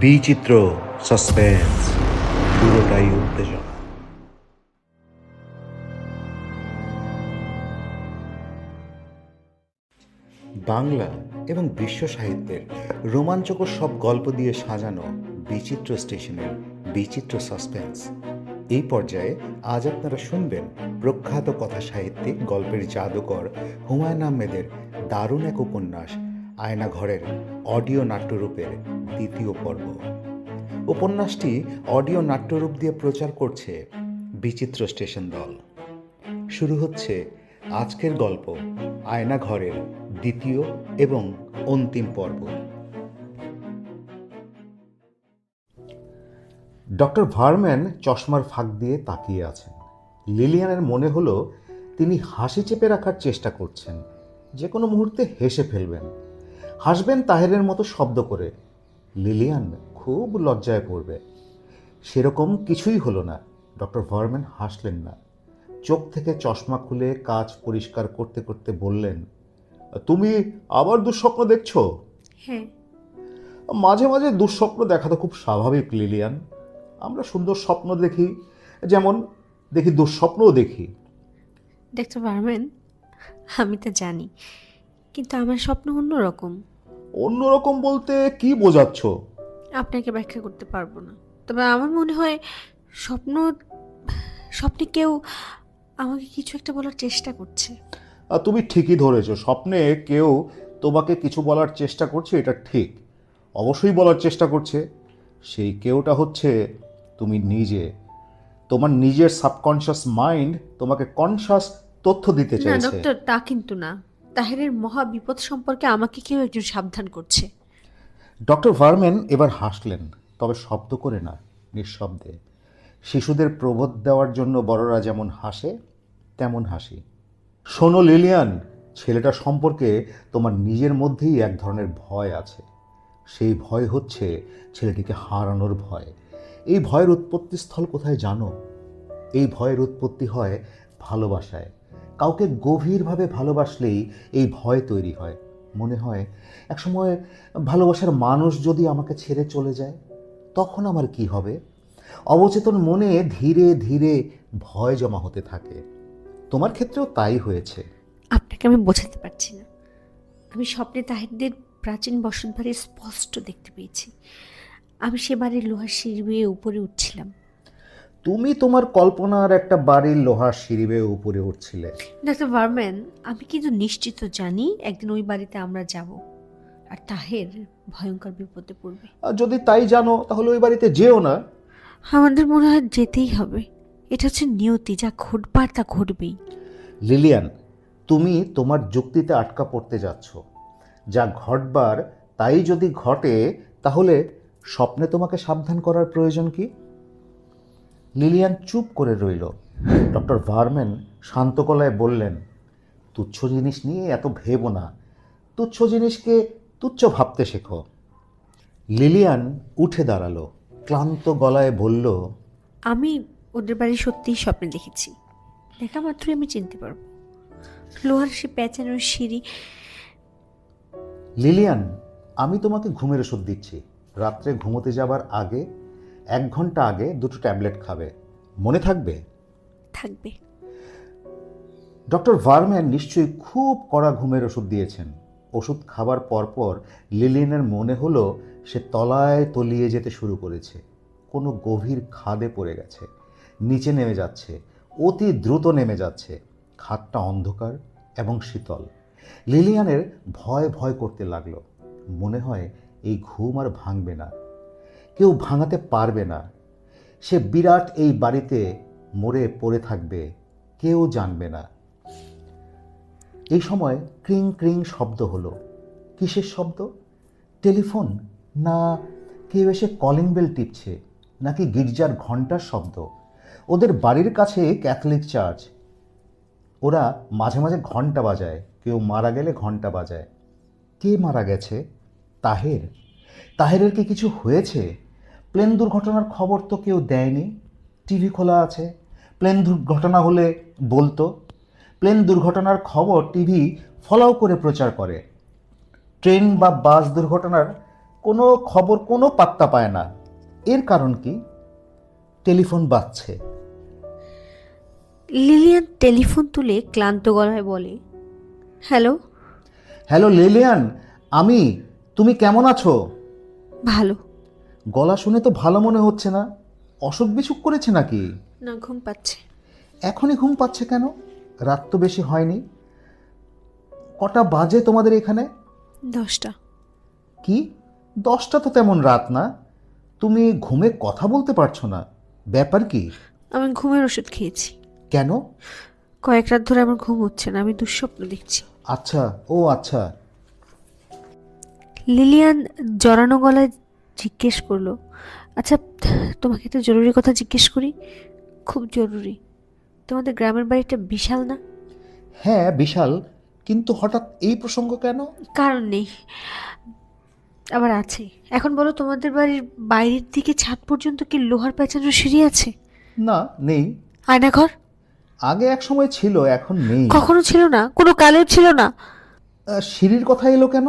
বিচিত্র সাসপেন্স, পুরোটাই উত্তেজনা। বাংলা এবং বিশ্ব সাহিত্যের রোমাঞ্চকর সব গল্প দিয়ে সাজানো বিচিত্র স্টেশনের বিচিত্র সাসপেন্স। এই পর্যায়ে আজ আপনারা শুনবেন প্রখ্যাত কথা সাহিত্যিক গল্পের জাদুকর হুমায়ুন আহমেদের দারুণ এক উপন্যাস আয়নাঘরের অডিও নাট্যরূপের দ্বিতীয় পর্ব। উপন্যাসটি অডিও নাট্যরূপ দিয়ে প্রচার করছে বিচিত্র স্টেশন দল। শুরু হচ্ছে আজকের গল্প আয়নাঘরের দ্বিতীয় এবং অন্তিম পর্ব। ডক্টর ভার্ম্যান চশমার ফাঁক দিয়ে তাকিয়ে আছেন। লিলিয়ানের মনে হলো তিনি হাসি চেপে রাখার চেষ্টা করছেন, যে কোনো মুহূর্তে হেসে ফেলবেন, হাসবেন তাহেরের মতো শব্দ করে। লিলিয়ান খুব লজ্জায় পড়বে। সেরকম কিছুই হলো না। ডক্টর ভার্ম্যান হাসলেন না। চোখ থেকে চশমা খুলে কাঁচ পরিষ্কার করতে করতে বললেন, তুমি আবার দুঃস্বপ্ন দেখছো? হ্যাঁ। মাঝে মাঝে দুঃস্বপ্ন দেখা তো খুব স্বাভাবিক লিলিয়ান। আমরা সুন্দর স্বপ্ন দেখি, যেমন দেখি দুঃস্বপ্নও দেখি। ডাক্তার ভার্ম্যান, আমি তো জানি, কিন্তু আমার স্বপ্ন অন্যরকম। অন্যরকম বলতে কি বোঝাচ্ছ? আপনাকে ব্যাখ্যা করতে পারবো না, তবে আমার মনে হয় স্বপ্নে কেউ আমাকে কিছু একটা বলার চেষ্টা করছে। তুমি ঠিকই ধরেছো, স্বপ্নে কেউ তোমাকে কিছু বলার চেষ্টা করছে, এটা ঠিক। অবশ্যই বলার চেষ্টা করছে। সেই কেউটা হচ্ছে তুমি নিজে। তোমার নিজের সাবকনশিয়াস মাইন্ড তোমাকে কনশাস তথ্য দিতে না চাইছে। ডক্টর, তা কিন্তু না। তাহেরের মহা বিপদ সম্পর্কে আমাকে কেউ একজন সাবধান করছে। ডক্টর ভার্ম্যান এবার হাসলেন, তবে শব্দ করে না, নিঃশব্দে। শিশুদের প্রবোধ দেওয়ার জন্য বড়রা যেমন হাসে, তেমন হাসি। শোনো লিলিয়ান, ছেলেটা সম্পর্কে তোমার নিজের মধ্যেই এক ধরনের ভয় আছে। সেই ভয় হচ্ছে ছেলেটিকে হারানোর ভয়। এই ভয়ের উৎপত্তিস্থল কোথায় জানো? এই ভয়ের উৎপত্তি হয় ভালোবাসায়। কাউকে গভীরভাবে ভালোবাসলেই এই ভয় তৈরি হয়। মনে হয় একসময় ভালোবাসার মানুষ যদি আমাকে ছেড়ে চলে যায়, তখন আমার কি হবে? অবচেতন মনে ধীরে ধীরে ভয় জমা হতে থাকে। তোমার ক্ষেত্রেও তাই হয়েছে। আপনাকে আমি বোঝাতে পারছি না। আমি স্বপ্নে তাহেরদের প্রাচীন বসতবাড়ি স্পষ্ট দেখতে পেয়েছি। আমি সে বাড়ির লোহার সিঁড়ি বেয়ে উপরে উঠছিলাম। তুমি তোমার কল্পনার একটা বাড়ির লোহার সিঁড়ি বেয়ে উপরে উঠছিলে। ডাক্তার ভার্ম্যান, আমি কিন্তু নিশ্চিত জানি একদিন ওই বাড়িতে আমরা যাব, আর তাহের ভয়ঙ্কর বিপদে পড়বে। আর যদি তাই জানো, তাহলে ওই বাড়িতে যেও না। আমাদের মনে হয় যেতেই হবে। এটা হচ্ছে নিয়তি, যা ঘটবার তা ঘটবেই। লিলিয়ান, তুমি তোমার যুক্তিতে আটকা পড়তে যাচ্ছ। যা ঘটবার তাই যদি ঘটে, তাহলে স্বপ্নে তোমাকে সাবধান করার প্রয়োজন কি? লিলিয়ান চুপ করে রইল। ডক্টর ভার্ম্যান শান্ত গলায় বললেন, তুচ্ছ জিনিস নিয়ে এত ভেবো না। তুচ্ছ জিনিসকে তুচ্ছ ভাবতে শেখো। লিলিয়ান উঠে দাঁড়ালো, ক্লান্ত গলায় বলল, আমি ওদের বাড়ি সত্যিই স্বপ্নে দেখেছি। দেখা মাত্রই আমি চিনতে পারবো। লোহার সে পেঁচানোর সিঁড়ি। লিলিয়ান, আমি তোমাকে ঘুমের ওষুধ দিচ্ছি। রাত্রে ঘুমোতে যাবার আগে 1 ঘন্টা আগে 2টো ট্যাবলেট খাবে, মনে থাকবে? থাকবে। ডক্টর ভার্ম্যান নিশ্চয়ই খুব কড়া ঘুমের ওষুধ দিয়েছেন। ওষুধ খাবার পরপর লিলিয়ানের মনে হলো সে তলায় তলিয়ে যেতে শুরু করেছে। কোনো গভীর খাদে পড়ে গেছে, নিচে নেমে যাচ্ছে, অতি দ্রুত নেমে যাচ্ছে। খাদটা অন্ধকার এবং শীতল। লিলিয়ানের ভয় ভয় করতে লাগলো। মনে হয় এই ঘুম আর ভাঙবে না, কেউ ভাঙাতে পারবে না। সে বিরাট এই বাড়িতে মরে পড়ে থাকবে, কেউ জানবে না। এই সময় ক্রিং ক্রিং শব্দ হলো। কিসের শব্দ? টেলিফোন, না কেউ এসে কলিং বেল টিপছে, নাকি গির্জার ঘণ্টার শব্দ? ওদের বাড়ির কাছে ক্যাথলিক চার্চ। ওরা মাঝে মাঝে ঘণ্টা বাজায়, কেউ মারা গেলে ঘণ্টা বাজায়। কে মারা গেছে? তাহের। তাহেরের কি কিছু হয়েছে? প্লেন দুর্ঘটনার খবর তো কেউ দেয়নি। টিভি খোলা আছে, প্লেন দুর্ঘটনা হলে বলতো। প্লেন দুর্ঘটনার খবর টিভি ফলাও করে প্রচার করে। ট্রেন বা বাস দুর্ঘটনার কোনো খবর, কোনো পাত্তা পায় না। এর কারণ কি? টেলিফোন বাজছে। লিলিয়ান টেলিফোন তুলে ক্লান্ত গলায় বলে, হ্যালো। হ্যালো লিলিয়ান, আমি। তুমি কেমন আছো? ভালো। গলা শুনে তো ভালো মনে হচ্ছে না। অসুখ বিসুখ করেছে নাকি? না, ঘুম পাচ্ছে। এখনই ঘুম পাচ্ছে কেন? রাত তো বেশি হয়নি। কটা বাজে তোমাদের এখানে? 10টা। কি? 10টা তো তেমন রাত না। তুমি ঘুমে কথা বলতে পারছো না, ব্যাপার কি? আমি ঘুমের ওষুধ খেয়েছি। কেন? কয়েক রাত ধরে আমার ঘুম হচ্ছে না, আমি দুঃস্বপ্ন দেখছি। আচ্ছা, ও আচ্ছা। লিলিয়ান জড়ানো গলায় জিজ্ঞেস করলো, আচ্ছা, তোমাকে একটা জরুরি কথা জিজ্ঞেস করি, খুব জরুরি। তোমাদের গ্রামের বাড়িটা বিশাল না? হ্যাঁ বিশাল, কিন্তু হঠাৎ এই প্রসঙ্গ কেন? কারণ নেই, আবার আছে। এখন বলো, তোমাদের বাড়ির বাইরের দিকে ছাদ পর্যন্ত কি লোহার পেঁচানো সিঁড়ি আছে? না, নেই। আয়নাঘর? আগে এক সময় ছিল, এখন নেই। কখনো ছিল না, কোনো কালেও ছিল না। সিঁড়ির কথা এলো কেন?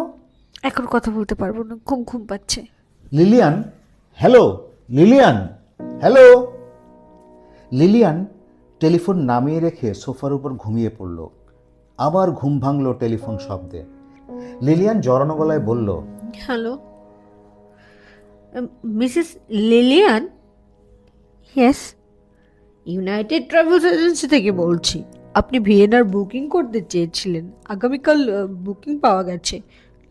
এখন কথা বলতে পারবো না, ঘুম ঘুম পাচ্ছে। Lilian, hello Lilian, hello. Lilian telephone নামিয়ে রেখে সোফার উপর ঘুমিয়ে পড়ল। আবার ঘুম ভাঙল টেলিফোন শব্দে। লিলিয়ান জড়ানো গলায় বলল, hello, Mrs Lilian? Yes. United travels agency থেকে বলছি। আপনি ভিয়েনার বুকিং করতে চেয়েছিলেন, আগামীকাল বুকিং পাওয়া গেছে।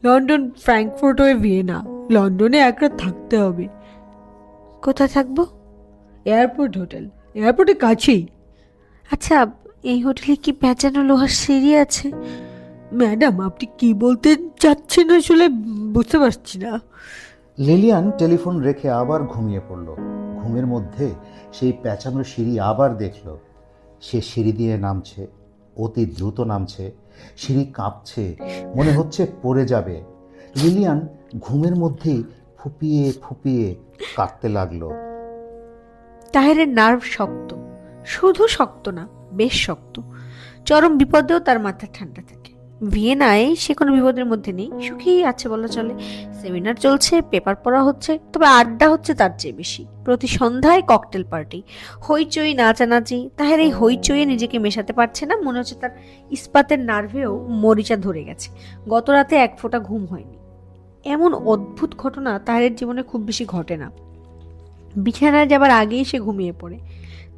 লন্ডন, ফ্র্যাঙ্কফুর্ট হয়ে ভিয়েনা। লন্ডনে এক রাত থাকতে হবে। কোথায় থাকবো? এয়ারপোর্ট হোটেল, এয়ারপোর্টের কাছেই। আচ্ছা, এই হোটেলে কি পেঁচানো লোহার সিঁড়ি আছে? ম্যাডাম, আপনি কি বলতে চাচ্ছেন আসলে বুঝতে পারছি না। লিলিয়ান টেলিফোন রেখে আবার ঘুমিয়ে পড়ল। ঘুমের মধ্যে সেই পেঁচানো সিঁড়ি আবার দেখল। সে সিঁড়ি দিয়ে নামছে, অতি দ্রুত নামছে। সিঁড়ি কাঁপছে, মনে হচ্ছে পড়ে যাবে। লিলিয়ান ঘুমের মধ্যেই ফুপিয়ে ফুপিয়ে কাঁদতে লাগলো। তাহেরের নার্ভ শক্ত, শুধু শক্ত না, বেশ শক্ত। চরম বিপদেও তার মাথা ঠান্ডা থাকে। ভিয়েনায় সে কোনো বিপদের মধ্যে নেই, সুখেই আছে বলা চলে। সেমিনার চলছে, পেপার পড়া হচ্ছে, তবে আড্ডা হচ্ছে তার চেয়ে বেশি। প্রতি সন্ধ্যায় ককটেল পার্টি, হইচই, নাচানাচি। তাহের এই হইচইয়ে নিজেকে মেশাতে পারছে না, মনে হচ্ছে তার ইস্পাতের নার্ভেও মরিচা ধরে গেছে। গত রাতে এক ফোঁটা ঘুম হয়নি। এমন অদ্ভুত ঘটনা তাহের জীবনে খুব বেশি ঘটে না। বিছানায় যাবার আগেই সে ঘুমিয়ে পড়ে।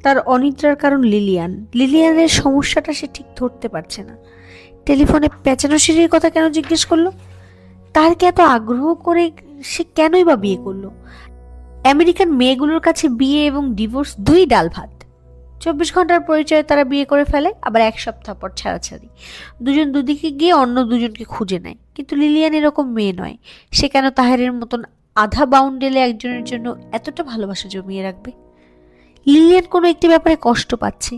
তার অনিদ্রার কারণ লিলিয়ান। লিলিয়ানের সমস্যাটা সে ঠিক ধরতে পারছে না। টেলিফোনে পেঁচানো সিঁড়ির কথা কেন জিজ্ঞেস করলো? তারকে এত আগ্রহ করে সে কেনই বা বিয়ে করলো? আমেরিকান মেয়েগুলোর কাছে বিয়ে এবং ডিভোর্স দুই ডাল ভাত। 24 ঘন্টার পরিচয়ে তারা বিয়ে করে ফেলে, আবার এক সপ্তাহ পর ছাড়াছাড়ি। দুজন দুদিকে গিয়ে অন্য দুজনকে খুঁজে নেয়। কিন্তু লিলিয়ান এরকম মেয়ে নয়। সে কেন তাহেরের মতন আধা বাউন্ডেলে একজনের জন্য এতটা ভালোবাসা জমিয়ে রাখবে? লিলিয়ান কোনো একটি ব্যাপারে কষ্ট পাচ্ছে।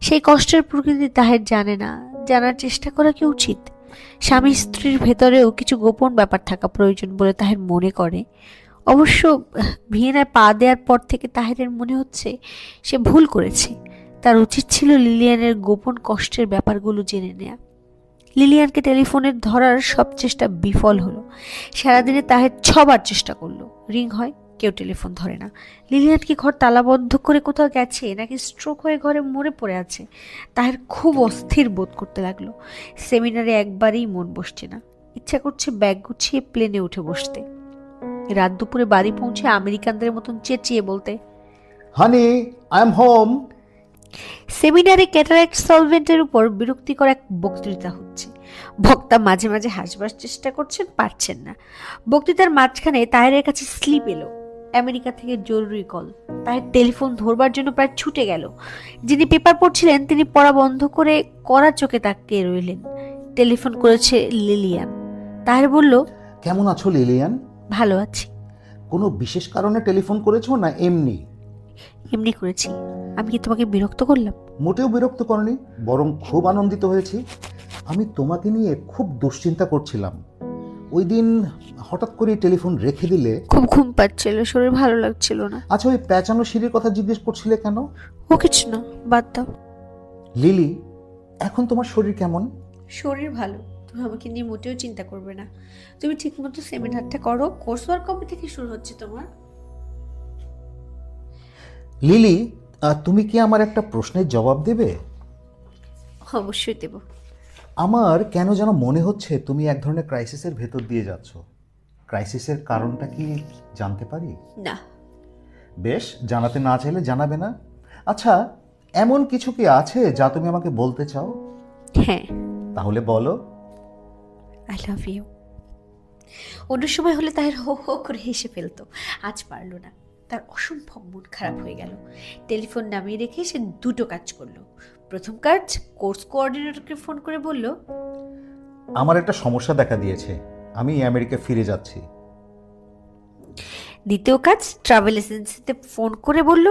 সেই কষ্টের প্রকৃতি তাহের জানে না। জানার চেষ্টা করা কি উচিত? স্বামী স্ত্রীর ভেতরেও কিছু গোপন ব্যাপার থাকা প্রয়োজন বলে তাহের মনে করে। অবশ্য ভিয়েনায় পা দেওয়ার পর থেকে তাহেরের মনে হচ্ছে সে ভুল করেছে। তার উচিত ছিল লিলিয়ানের গোপন কষ্টের ব্যাপারগুলো জেনে নেয়া। লিলিয়ানকে টেলিফোনের ধরার সব চেষ্টা বিফল হলো। সারাদিনে তাহের 6বার চেষ্টা করলো, রিং হয়, কেউ টেলিফোন ধরে না। লিলিয়ান কি ঘর তালাবদ্ধ করে কোথাও গেছে, নাকি স্ট্রোক হয়ে ঘরে মরে পড়ে আছে? তাহের খুব অস্থির বোধ করতে লাগলো। সেমিনারে একবারেই মন বসছে না। ইচ্ছা করছে ব্যাগ গুছিয়ে প্লেনে উঠে বসতে। রাত দুপুরে বাড়ি পৌঁছে আমেরিকানদের মতন চেঁচিয়ে বলতে, হানি, আই এম হোম। সেমিনারে ক্যাটারাক্ট সলভেন্টের উপর বিরক্তিকর এক বক্তৃতা হচ্ছে। বক্তা মাঝে মাঝে হাসবার চেষ্টা করছেন, পারছেন না। বক্তৃতার মাঝখানে তাহেরের কাছে স্লিপ এলো, আমেরিকা থেকে জরুরি কল। তাহের টেলিফোন ধরবার জন্য প্রায় ছুটে গেল। যিনি পেপার পড়ছিলেন তিনি পড়া বন্ধ করে কড়া চোখে তাকিয়ে রইলেন। টেলিফোন করেছে লিলিয়ান। তাহের বলল, কেমন আছো লিলিয়ান? ভালো আছি। কোনো বিশেষ কারণে টেলিফোন করেছো না এমনি? এমনি করেছি। আমি কি তোমাকে বিরক্ত করলাম? মোটেও বিরক্ত করনি, বরং খুব আনন্দিত হয়েছি। আমি তোমাকে নিয়ে খুব দুশ্চিন্তা করছিলাম। ওই দিন হঠাৎ করে টেলিফোন রেখে দিলে। খুব ঘুম পাচ্ছিল, শরীর ভালো লাগছিল না। আচ্ছা, ওই পেঁচানো সিঁড়ির কথা জিজ্ঞেস করছিলে কেন? ও কিছু না, বাদ দাও। লিলি, এখন তোমার শরীর কেমন? শরীর ভালো, তুমি আমাকে নিয়ে মোটেও চিন্তা করবে না। তুমি ঠিকমতো সেমিনারটা করো। কোর্স ওয়ার্ক কবে থেকে শুরু হচ্ছে তোমার? লিলি, তুমি কি আমার একটা প্রশ্নের জবাব দেবে? অবশ্যই দেব। আমার কেন যেন মনে হচ্ছে তুমি এক ধরনের ক্রাইসিসের ভেতর দিয়ে যাচ্ছ। ক্রাইসিসের কারণটা কি জানতে পারি? না। বেশ, জানাতে না চাইলে জানাবে না। আচ্ছা, এমন কিছু কি আছে যা তুমি আমাকে বলতে চাও? হ্যাঁ, তাহলে বলো। I love you. অন্য সময় হলে তাহের হো হো করে হেসে ফেলতো, আজ পারলো না। তার অসম্ভব মন খারাপ হয়ে গেল। টেলিফোন নামিয়ে রেখে সে দুটো কাজ করলো। প্রথম কাজ, কোর্স কোঅর্ডিনেটরকে ফোন করে বলল, আমার একটা সমস্যা দেখা দিয়েছে, আমি আমেরিকা ফিরে যাচ্ছি। দ্বিতীয় কাজ, ট্রাভেল এজেন্সিতে ফোন করে বলল,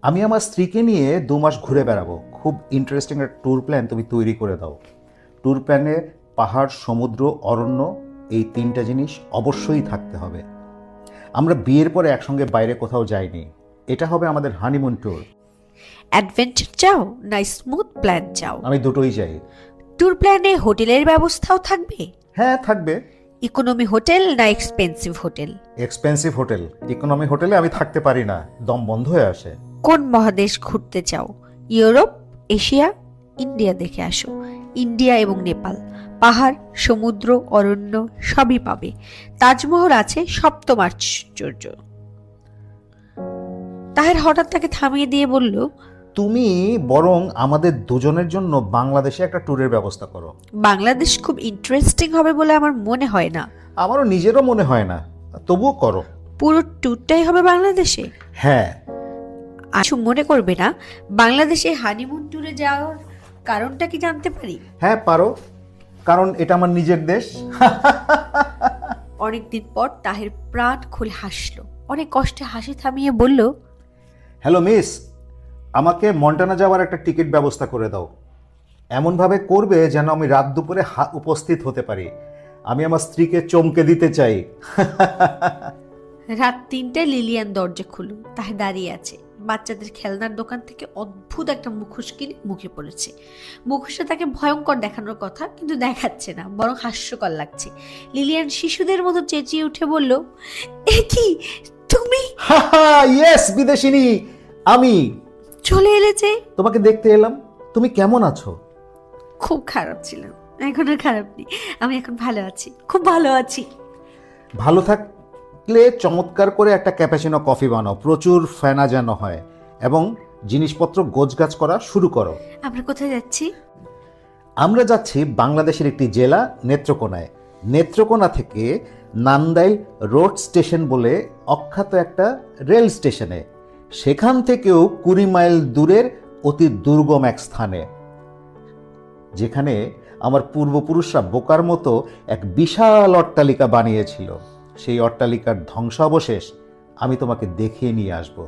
আমি আমার স্ত্রীকে নিয়ে 2 মাস ঘুরে বেড়াবো। খুব ইন্টারেস্টিং একটা ট্যুর প্ল্যান তুমি তৈরি করে দাও। ট্যুর প্ল্যানে পাহাড়, সমুদ্র, অরণ্য, এই 3টা জিনিস অবশ্যই থাকতে হবে। আমরা বিয়ের পরে একসঙ্গে বাইরে কোথাও যাইনি। এটা হবে আমাদের হানিমুন ট্যুর। অ্যাডভেঞ্চার চাও না স্মুথ প্ল্যান চাও? আমি দুটোই চাই। ট্যুর প্ল্যানে হোটেলের ব্যবস্থাও থাকবে? হ্যাঁ, থাকবে। ইকোনমি হোটেল না expensive hotel? Expensive hotel. Economy হোটেলে আমি থাকতে পারি না, দম বন্ধ হয়ে আসে। কোন মহাদেশ ঘুরতে চাও? Europe, Asia? ইন্ডিয়া দেখে আসো। ইন্ডিয়া এবং নেপাল, পাহাড়, সমুদ্র, অরণ্য সবই পাবে। তাজমহল আছে, সপ্তম আশ্চর্য। তাহের হঠাৎ তাকে থামিয়ে দিয়ে বলল, তুমি বরং আমাদের দুজনের জন্য বাংলাদেশে একটা ট্যুরের ব্যবস্থা করো। বাংলাদেশ খুব ইন্টারেস্টিং হবে বলে আমার মনে হয় না। আমারও নিজেরও মনে হয় না, তবুও করো। পুরো ট্যুরটাই হবে বাংলাদেশে? হ্যাঁ। কিছু মনে করবে না, বাংলাদেশে হানিমুন ট্যুরে যাওয়ার কারণটা কি জানতে পারি? হ্যাঁ, পারো, কারণ এটা আমার নিজের দেশ। অনেকদিন পর তাহের প্রাণ খুলে হাসলো। অনেক কষ্টে হাসি থামিয়ে বলল, হ্যালো মিস, আমাকে মন্টানা যাওয়ার একটা টিকিট ব্যবস্থা করে দাও। এমনভাবে করবে যেন আমি রাত দুপুরে উপস্থিত হতে পারি। আমি আমার স্ত্রীকে চমকে দিতে চাই। রাত 3টায় লিলিয়ান দরজা খুলল। তাহে দাঁড়িয়ে আছে। বাচ্চাদের খেলনার দোকান থেকে অদ্ভুত একটা মুখোশ কিনে মুখে পড়েছে। মুখোশটা তাকে ভয়ঙ্কর দেখানোর কথা, কিন্তু দেখাচ্ছে না, বরং হাস্যকর লাগছে। লিলিয়ান শিশুদের মতো চেঁচিয়ে উঠে বলল, এ কি তুমি? ইয়েস, বিদেশিনী আমি। চলে এলে যে? তোমাকে দেখতে এলাম। তুমি কেমন আছো? খুব খারাপ ছিলাম, এখন আর খারাপ নেই। আমি এখন ভালো আছি, খুব ভালো আছি। ভালো থাকলে চমৎকার করে একটা ক্যাপাচিনো কফি বানাও, প্রচুর ফেনা যেন হয়, এবং জিনিসপত্র গোছগাছ করা শুরু করো। আমরা কোথায় যাচ্ছি? আমরা যাচ্ছি বাংলাদেশের একটি জেলা নেত্রকোনায়। নেত্রকোনা থেকে নান্দাইল রোড স্টেশন বলে অখ্যাত একটা রেল স্টেশনে। সেখান থেকেও 20 মাইল দূরের অতি দুর্গম এক স্থানে, যেখানে আমার পূর্বপুরুষরা বোকার মতো এক বিশাল অট্টালিকা বানিয়েছিল। সেই অট্টালিকার ধ্বংসাবশেষ আমি তোমাকে দেখিয়ে নিয়ে আসব।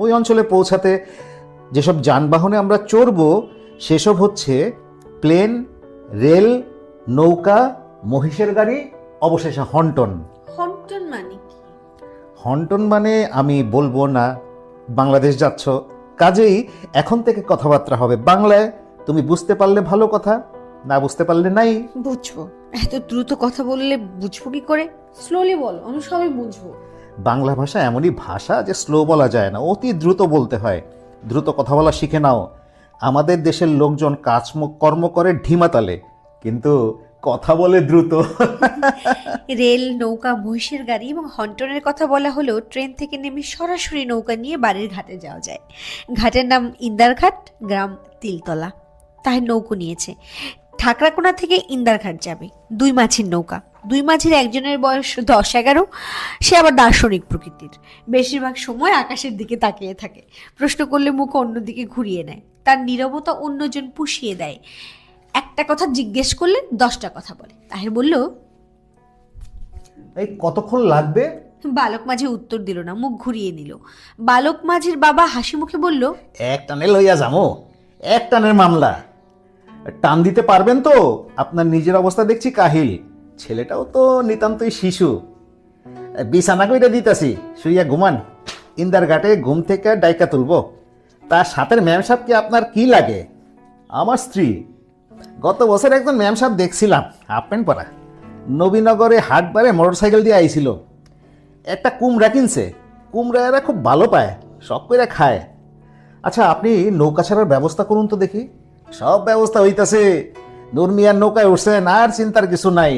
ওই অঞ্চলে পৌঁছাতে যেসব যানবাহনে আমরা চড়ব সেসব হচ্ছে প্লেন, রেল, নৌকা, মহিষের গাড়ি, অবশেষে হন্টন। হন্টন মানে কি? হন্টন মানে আমি বলবো না। বাংলাদেশ যাচ্ছ, কাজেই এখন থেকে কথাবার্তা হবে বাংলায়। তুমি বুঝতে পারলে ভালো কথা, না বুঝতে পারলে নাই। বুঝবো? এত দ্রুত কথা বললে বুঝবো কি করে? স্লোলি বলো, আমি সবই বুঝবো। বাংলা ভাষা এমনই ভাষা যে স্লো বলা যায় না, অতি দ্রুত বলতে হয়। দ্রুত কথা বলা শিখে নাও। আমাদের দেশের লোকজন কর্ম করে ঢিমাতালে, কিন্তু কথা বলে দ্রুত। রেল, নৌকা, মহিষের গাড়ি এবং হন্টনের কথা বলা হলেও ট্রেন থেকে নেমে সরাসরি নৌকা নিয়ে বাড়ির ঘাটে যাওয়া যায়। ঘাটের নাম ইন্দারঘাট, গ্রাম তিলতলা। তাই নৌকো নিয়েছে। ঠাকরাকোনা থেকে ইন্দারঘাট যাবে। 2 মাঝির নৌকা। 2 মাঝির একজনের বয়স 10-11। সে আবার দার্শনিক প্রকৃতির। বেশিরভাগ সময় আকাশের দিকে তাকিয়ে থাকে। প্রশ্ন করলে মুখ অন্যদিকে ঘুরিয়ে নেয়। তার নীরবতা অন্যজন পুষিয়ে দেয়। একটা কথা জিজ্ঞেস করলে 10টা কথা বলে। তাহের বলল, এই কতক্ষণ লাগবে? বালক মাঝি উত্তর দিল না, মুখ ঘুরিয়ে নিল। বালক মাঝির বাবা হাসি মুখে বলল, এক টানে লইয়া যামো, এক টানের মামলা। টান দিতে পারবেন তো? আপনার নিজের অবস্থা দেখছি কাহিল, ছেলেটাও তো নিতান্তই শিশু। বিছানা কইটা দিতাছি, শুইয়া ঘুমান। ইন্দার ঘাটে ঘুম থেকে ডাইকা তুলব। তার সাথের ম্যাম সাহেব কি আপনার কি লাগে? আমার স্ত্রী। গত বছর একজন ম্যাম সাহেব দেখছিলাম হাফ প্যান্ট পরা, নবীনগরে হাটবারে মোটরসাইকেল দিয়ে আইছিল। একটা কুমড়া কিনছে, কুমড়া এরা খুব ভালো পায়, শখ করে খায়। আচ্ছা, আপনি নৌকা ছাড়ার ব্যবস্থা করুন তো দেখি। সব ব্যবস্থা হইতাছে, নূর মিয়ার নৌকায় উঠছেন, আর চিন্তার কিছু নাই।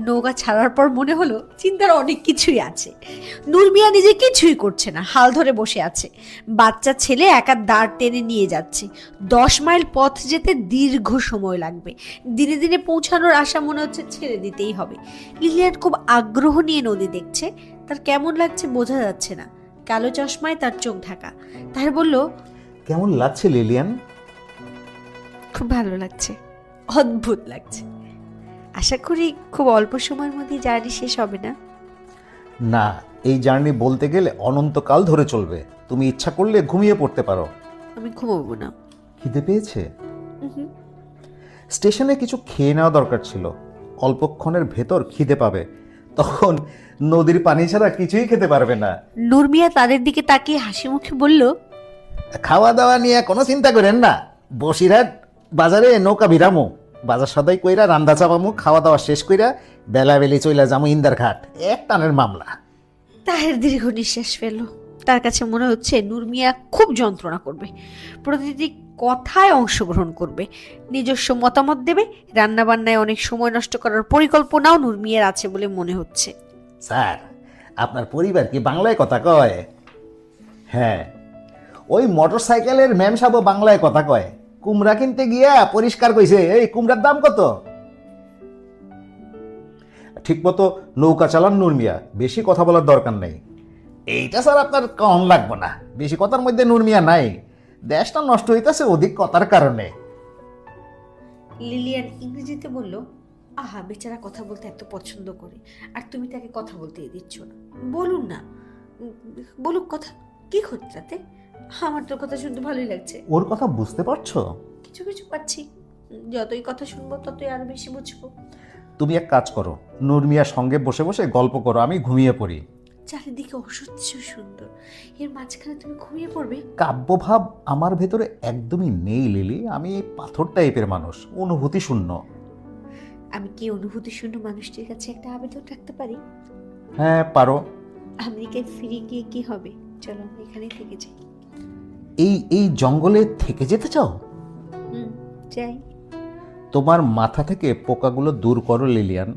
নৌকা ছাড়ার পর মনে হলো চিন্তার অনেক কিছুই আছে। নূর মিয়া নিজে কিছুই করছে না, হাল ধরে বসে আছে। বাচ্চা ছেলে একা দাঁড় টেনে নিয়ে যাচ্ছে। 10 মাইল পথ যেতে দীর্ঘ সময় লাগবে। দিনে দিনে পৌঁছানোর আশা মনে হচ্ছে ছেড়ে দিতেই হবে। লিলিয়ান খুব আগ্রহ নিয়ে নদী দেখছে। তার কেমন লাগছে বোঝা যাচ্ছে না, কালো চশমায় তার চোখ ঢাকা। তাহের বলল, কেমন লাগছে লিলিয়ান? খুব ভালো লাগছে, অদ্ভুত লাগছে। আশা করি খুব অল্প সময়ের মধ্যে জার্নি শেষ হবে না। না, এই জার্নি বলতে গেলে অনন্তকাল ধরে চলবে। তুমি ইচ্ছা করলে ঘুমিয়ে পড়তে পারো। আমি ঘুমাবো না। খিদে পেয়েছে? উহুম। স্টেশনে কিছু খেয়ে নেওয়া দরকার ছিল। অল্পক্ষণের ভেতর খিদে পাবে, তখন নদীর পানি ছাড়া কিছুই খেতে পারবে না। নূর মিয়া তাদের দিকে তাকিয়ে হাসি মুখে বলল, খাওয়া দাওয়া নিয়ে কোনো চিন্তা করেন না, বসিরহাট বাজারে নৌকা ভিড়ামু, বাজার সদাই কইরা রান্দা চাপামু, খাওয়া দাওয়া শেষ কইরা বেলাবেলি চইলা যামু ইন্দার ঘাট, এক টানের মামলা। তাহের দীর্ঘ নিঃশ্বাস ফেলল। তার কাছে মনে হচ্ছে নূর মিয়া খুব যন্ত্রণা করবে, প্রতিটি কথায় অংশগ্রহণ করবে, নিজস্ব মতামত দেবে। রান্না বান্নায় অনেক সময় নষ্ট করার পরিকল্পনাও নূর মিয়ার আছে বলে মনে হচ্ছে। স্যার, আপনার পরিবার কি বাংলায় কথা কয়? হ্যাঁ, ওই মোটরসাইকেলের ম্যাম সাহেব বাংলায় কথা কয়। কুমড়া কিনতে গিয়া পরিষ্কার কইছে, এই কুমড়ার দাম কত? ঠিকমতো নৌকা চালান নূর মিয়া, বেশি কথা বলার দরকার নেই। এইটা স্যার আপনার কম লাগবো না, বেশি কথার মধ্যে নূর মিয়া নাই। দেশটা নষ্ট হইতাছে অধিক কথার কারণে। লিলিয়ান ইংরেজিতে বলল, আহা বেচারা কথা বলতে এত পছন্দ করে, আর তুমি তাকে কথা বলতে দিচ্ছ না। বলুন না, বলুক কথা, কি ক্ষতি তাতে? আমার তোর কথা শুনতে ভালোই লাগছে। ওর কথা বুঝতে পারছো? কিছু কিছু পাচ্ছি, যতই কথা শুনবো ততই আরো বেশি বুঝবো। তুমি এক কাজ করো, নূর মিয়ার সঙ্গে বসে বসে গল্প করো, আমি ঘুমিয়ে পড়ি। চারিদিকে অসহ্য সুন্দর, এর মাঝখানে তুমি ঘুমিয়ে পড়বে? কাব্যভাব আমার ভেতরে একদমই নেই লিলি। আমি পাথর টাইপের মানুষ, অনুভূতি শূন্য। আমি কি অনুভূতি শূন্য মানুষটির কাছে একটা আবেদন রাখতে পারি? হ্যাঁ, পারো। আমেরিকায় ফিরে গিয়ে কি হবে? চলো আমরা এখানেই থেকে যাই। এই জঙ্গলে থেকে যেতে চাও? যাই। তোমার মাথা থেকে পোকাগুলো দূর করো লিলিয়ান।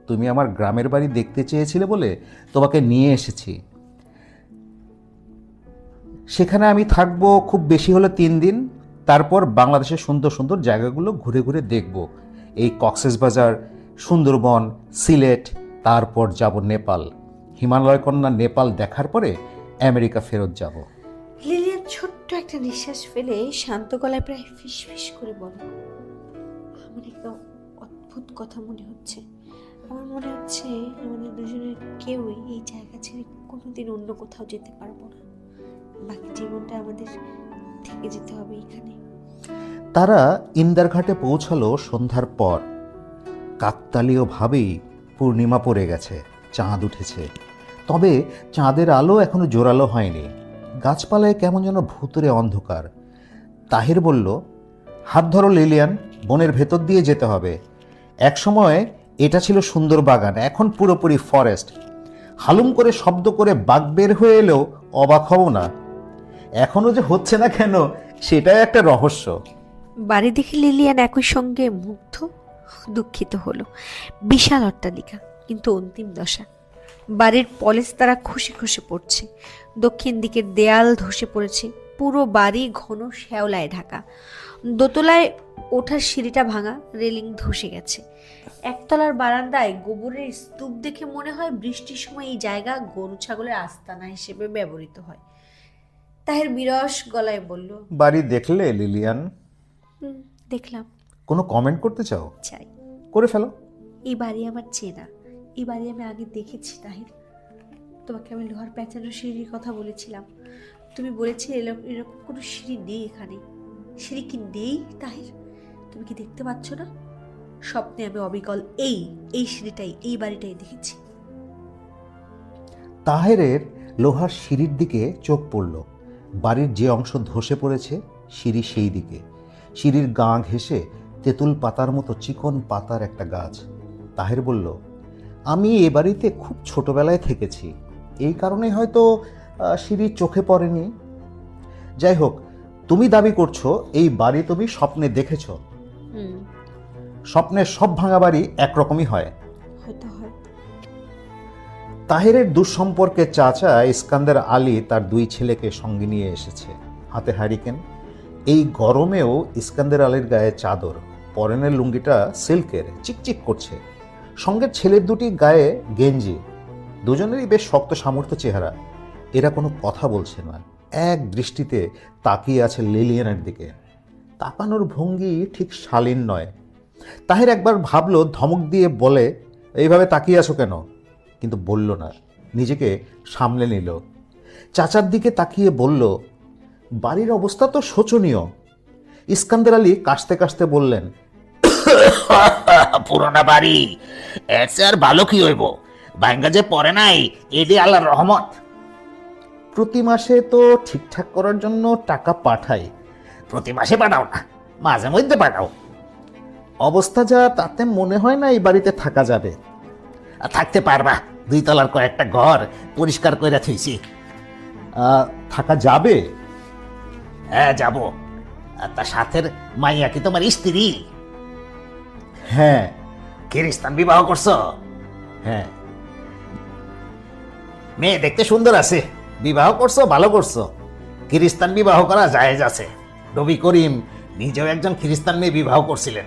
তুমি আমার গ্রামের বাড়ি দেখতে চেয়েছিলে বলে তোমাকে নিয়ে এসেছি। সেখানে আমি থাকবো খুব বেশি হলে 3 দিন। তারপর বাংলাদেশের সুন্দর সুন্দর জায়গাগুলো ঘুরে ঘুরে দেখব। এই কক্সবাজার, সুন্দরবন, সিলেট, তারপর যাব নেপাল। হিমালয় কন্যা নেপাল দেখার পরে আমেরিকা ফেরত যাব। লিলিয়ান ছোট্ট একটা নিঃশ্বাস ফেলে শান্ত গলায় প্রায় ফিসফিস করে বলে, আমার একটা অদ্ভুত কথা মনে হচ্ছে। আমার মনে হচ্ছে আমাদের দুজনের কেউই এই জায়গা ছেড়ে কোনোদিন অন্য কোথাও যেতে পারবো না। বাকি জীবনটা আমাদের থেকে যেতে হবে এখানে। তারা ইন্দারঘাটে পৌঁছালো সন্ধ্যার পর। কাকতালীয়ভাবেই পূর্ণিমা পড়ে গেছে, চাঁদ উঠেছে। তবে চাঁদের আলো এখনো জোরালো হয়নি। গাছপালায় কেমন যেন ভুতুরে অন্ধকার। তাহির বলল, হাত ধরো লিলিয়ান, বনের ভেতর দিয়ে যেতে হবে। একসময় এটা ছিল সুন্দর বাগান, এখন পুরোপুরি ফরেস্ট। হালুম করে শব্দ করে বাঘ বের হয়ে এলেও অবাক হব না। এখনো যে হচ্ছে না কেন, সেটাই একটা রহস্য। বাড়ি দেখে লিলিয়ান একই সঙ্গে মুগ্ধ, দুঃখিত হলো। বিশাল অট্টালিকা, কিন্তু অন্তিম দশা। বাড়ির পলেস তারা খুশি খুশি পড়ছে। দক্ষিণ দিকের দেয়াল ধসে পড়েছে, পুরো বাড়ি ঘন শ্যাওলায় ঢাকা। দোতলায় ওঠার সিঁড়িটা ভাঙা, রেলিং ধসে গেছে। একতলার বারান্দায় গোবরের স্তূপ দেখে মনে হয় বৃষ্টির সময় এই জায়গা গরু ছাগলের আস্তানা হিসেবে ব্যবহৃত হয়। তাহের বিরস গলায় বলল, বাড়ি দেখলে লিলিয়ান? দেখলাম। কোনো কমেন্ট করতে চাও? চাই। করে ফেলো। এই বাড়ি আমার চেনা, এই বাড়ি আমি আগে দেখেছি তাহির। তোমাকে আমি লোহার প্যাঁচানো সিঁড়ির কথা বলেছিলাম, তুমি বলেছিলে এরকম কোনো সিঁড়ি নেই এখানে। সিঁড়ি কি নেই তাহির? তুমি কি দেখতে পাচ্ছ না? স্বপ্নে আমি অবিকল এই সিঁড়িটাই, এই বাড়িটাই দেখেছি। তাহেরের লোহার সিঁড়ির দিকে চোখ পড়ল। বাড়ির যে অংশ ধসে পড়েছে, সিঁড়ি সেই দিকে। সিঁড়ির গা ঘেঁষে তেঁতুল পাতার মতো চিকন পাতার একটা গাছ। তাহের বলল, আমি এ বাড়িতে খুব ছোটবেলায় থেকেছি, এই কারণে হয়তো সিঁড়ি চোখে পড়েনি। যাই হোক, তুমি দাবি করছো এই বাড়ি তুমি স্বপ্নে দেখেছ। হুম, স্বপ্নের সব ভাঙা বাড়ি একরকমই হয়। হয়তো হয়। তাহেরের দুঃসম্পর্কে চাচা ইস্কান্দার আলী তার 2 ছেলেকে সঙ্গে নিয়ে এসেছে, হাতে হারিকেন। এই গরমেও ইস্কান্দার আলীর গায়ে চাদর, পরনের লুঙ্গিটা সিল্কের, চিকচিক করছে। সঙ্গে ছেলের 2টি গায়ে গেঞ্জি, দুজনেরই বেশ শক্ত সামর্থ্য চেহারা। এরা কোনো কথা বলছে না, এক দৃষ্টিতে তাকিয়ে আছে লিলিয়ানের দিকে। তাকানোর ভঙ্গি ঠিক শালীন নয়। তাহের একবার ভাবলো ধমক দিয়ে বলে, এইভাবে তাকিয়ে আছো কেন, কিন্তু বলল না, নিজেকে সামলে নিল। চাচার দিকে তাকিয়ে বলল, বাড়ির অবস্থা তো শোচনীয়। ইস্কান্দার আলী কাশতে কাশতে বললেন, পুরোনা বাড়ি, এর চেয়ে আর ভালো কি হইব? ভাঙ্গা যে পড়ে নাই, এটি আল্লাহর রহমত। প্রতি মাসে তো ঠিকঠাক করার জন্য টাকা পাঠাই। প্রতি মাসে পাঠাও না, মাঝে মধ্যে পাঠাও। অবস্থা যা, তাতে মনে হয় না এই বাড়িতে থাকা যাবে। আর থাকতে পারবা, 2 তলার কয়েকটা ঘর পরিষ্কার করে থুইছি। থাকা যাবে? হ্যাঁ, যাবো। আর তার সাথের মাইয়া কি তোমার স্ত্রী? হ্যাঁ। খ্রিস্টান বিবাহ করছো? হ্যাঁ। মেয়ে দেখতে সুন্দর আছে, বিবাহ করছো, ভালো করছো। খ্রিস্টান বিবাহ করা জায়েজ আছে। নবী করিম নিজেও একজন খ্রিস্টান মেয়ে বিবাহ করছিলেন।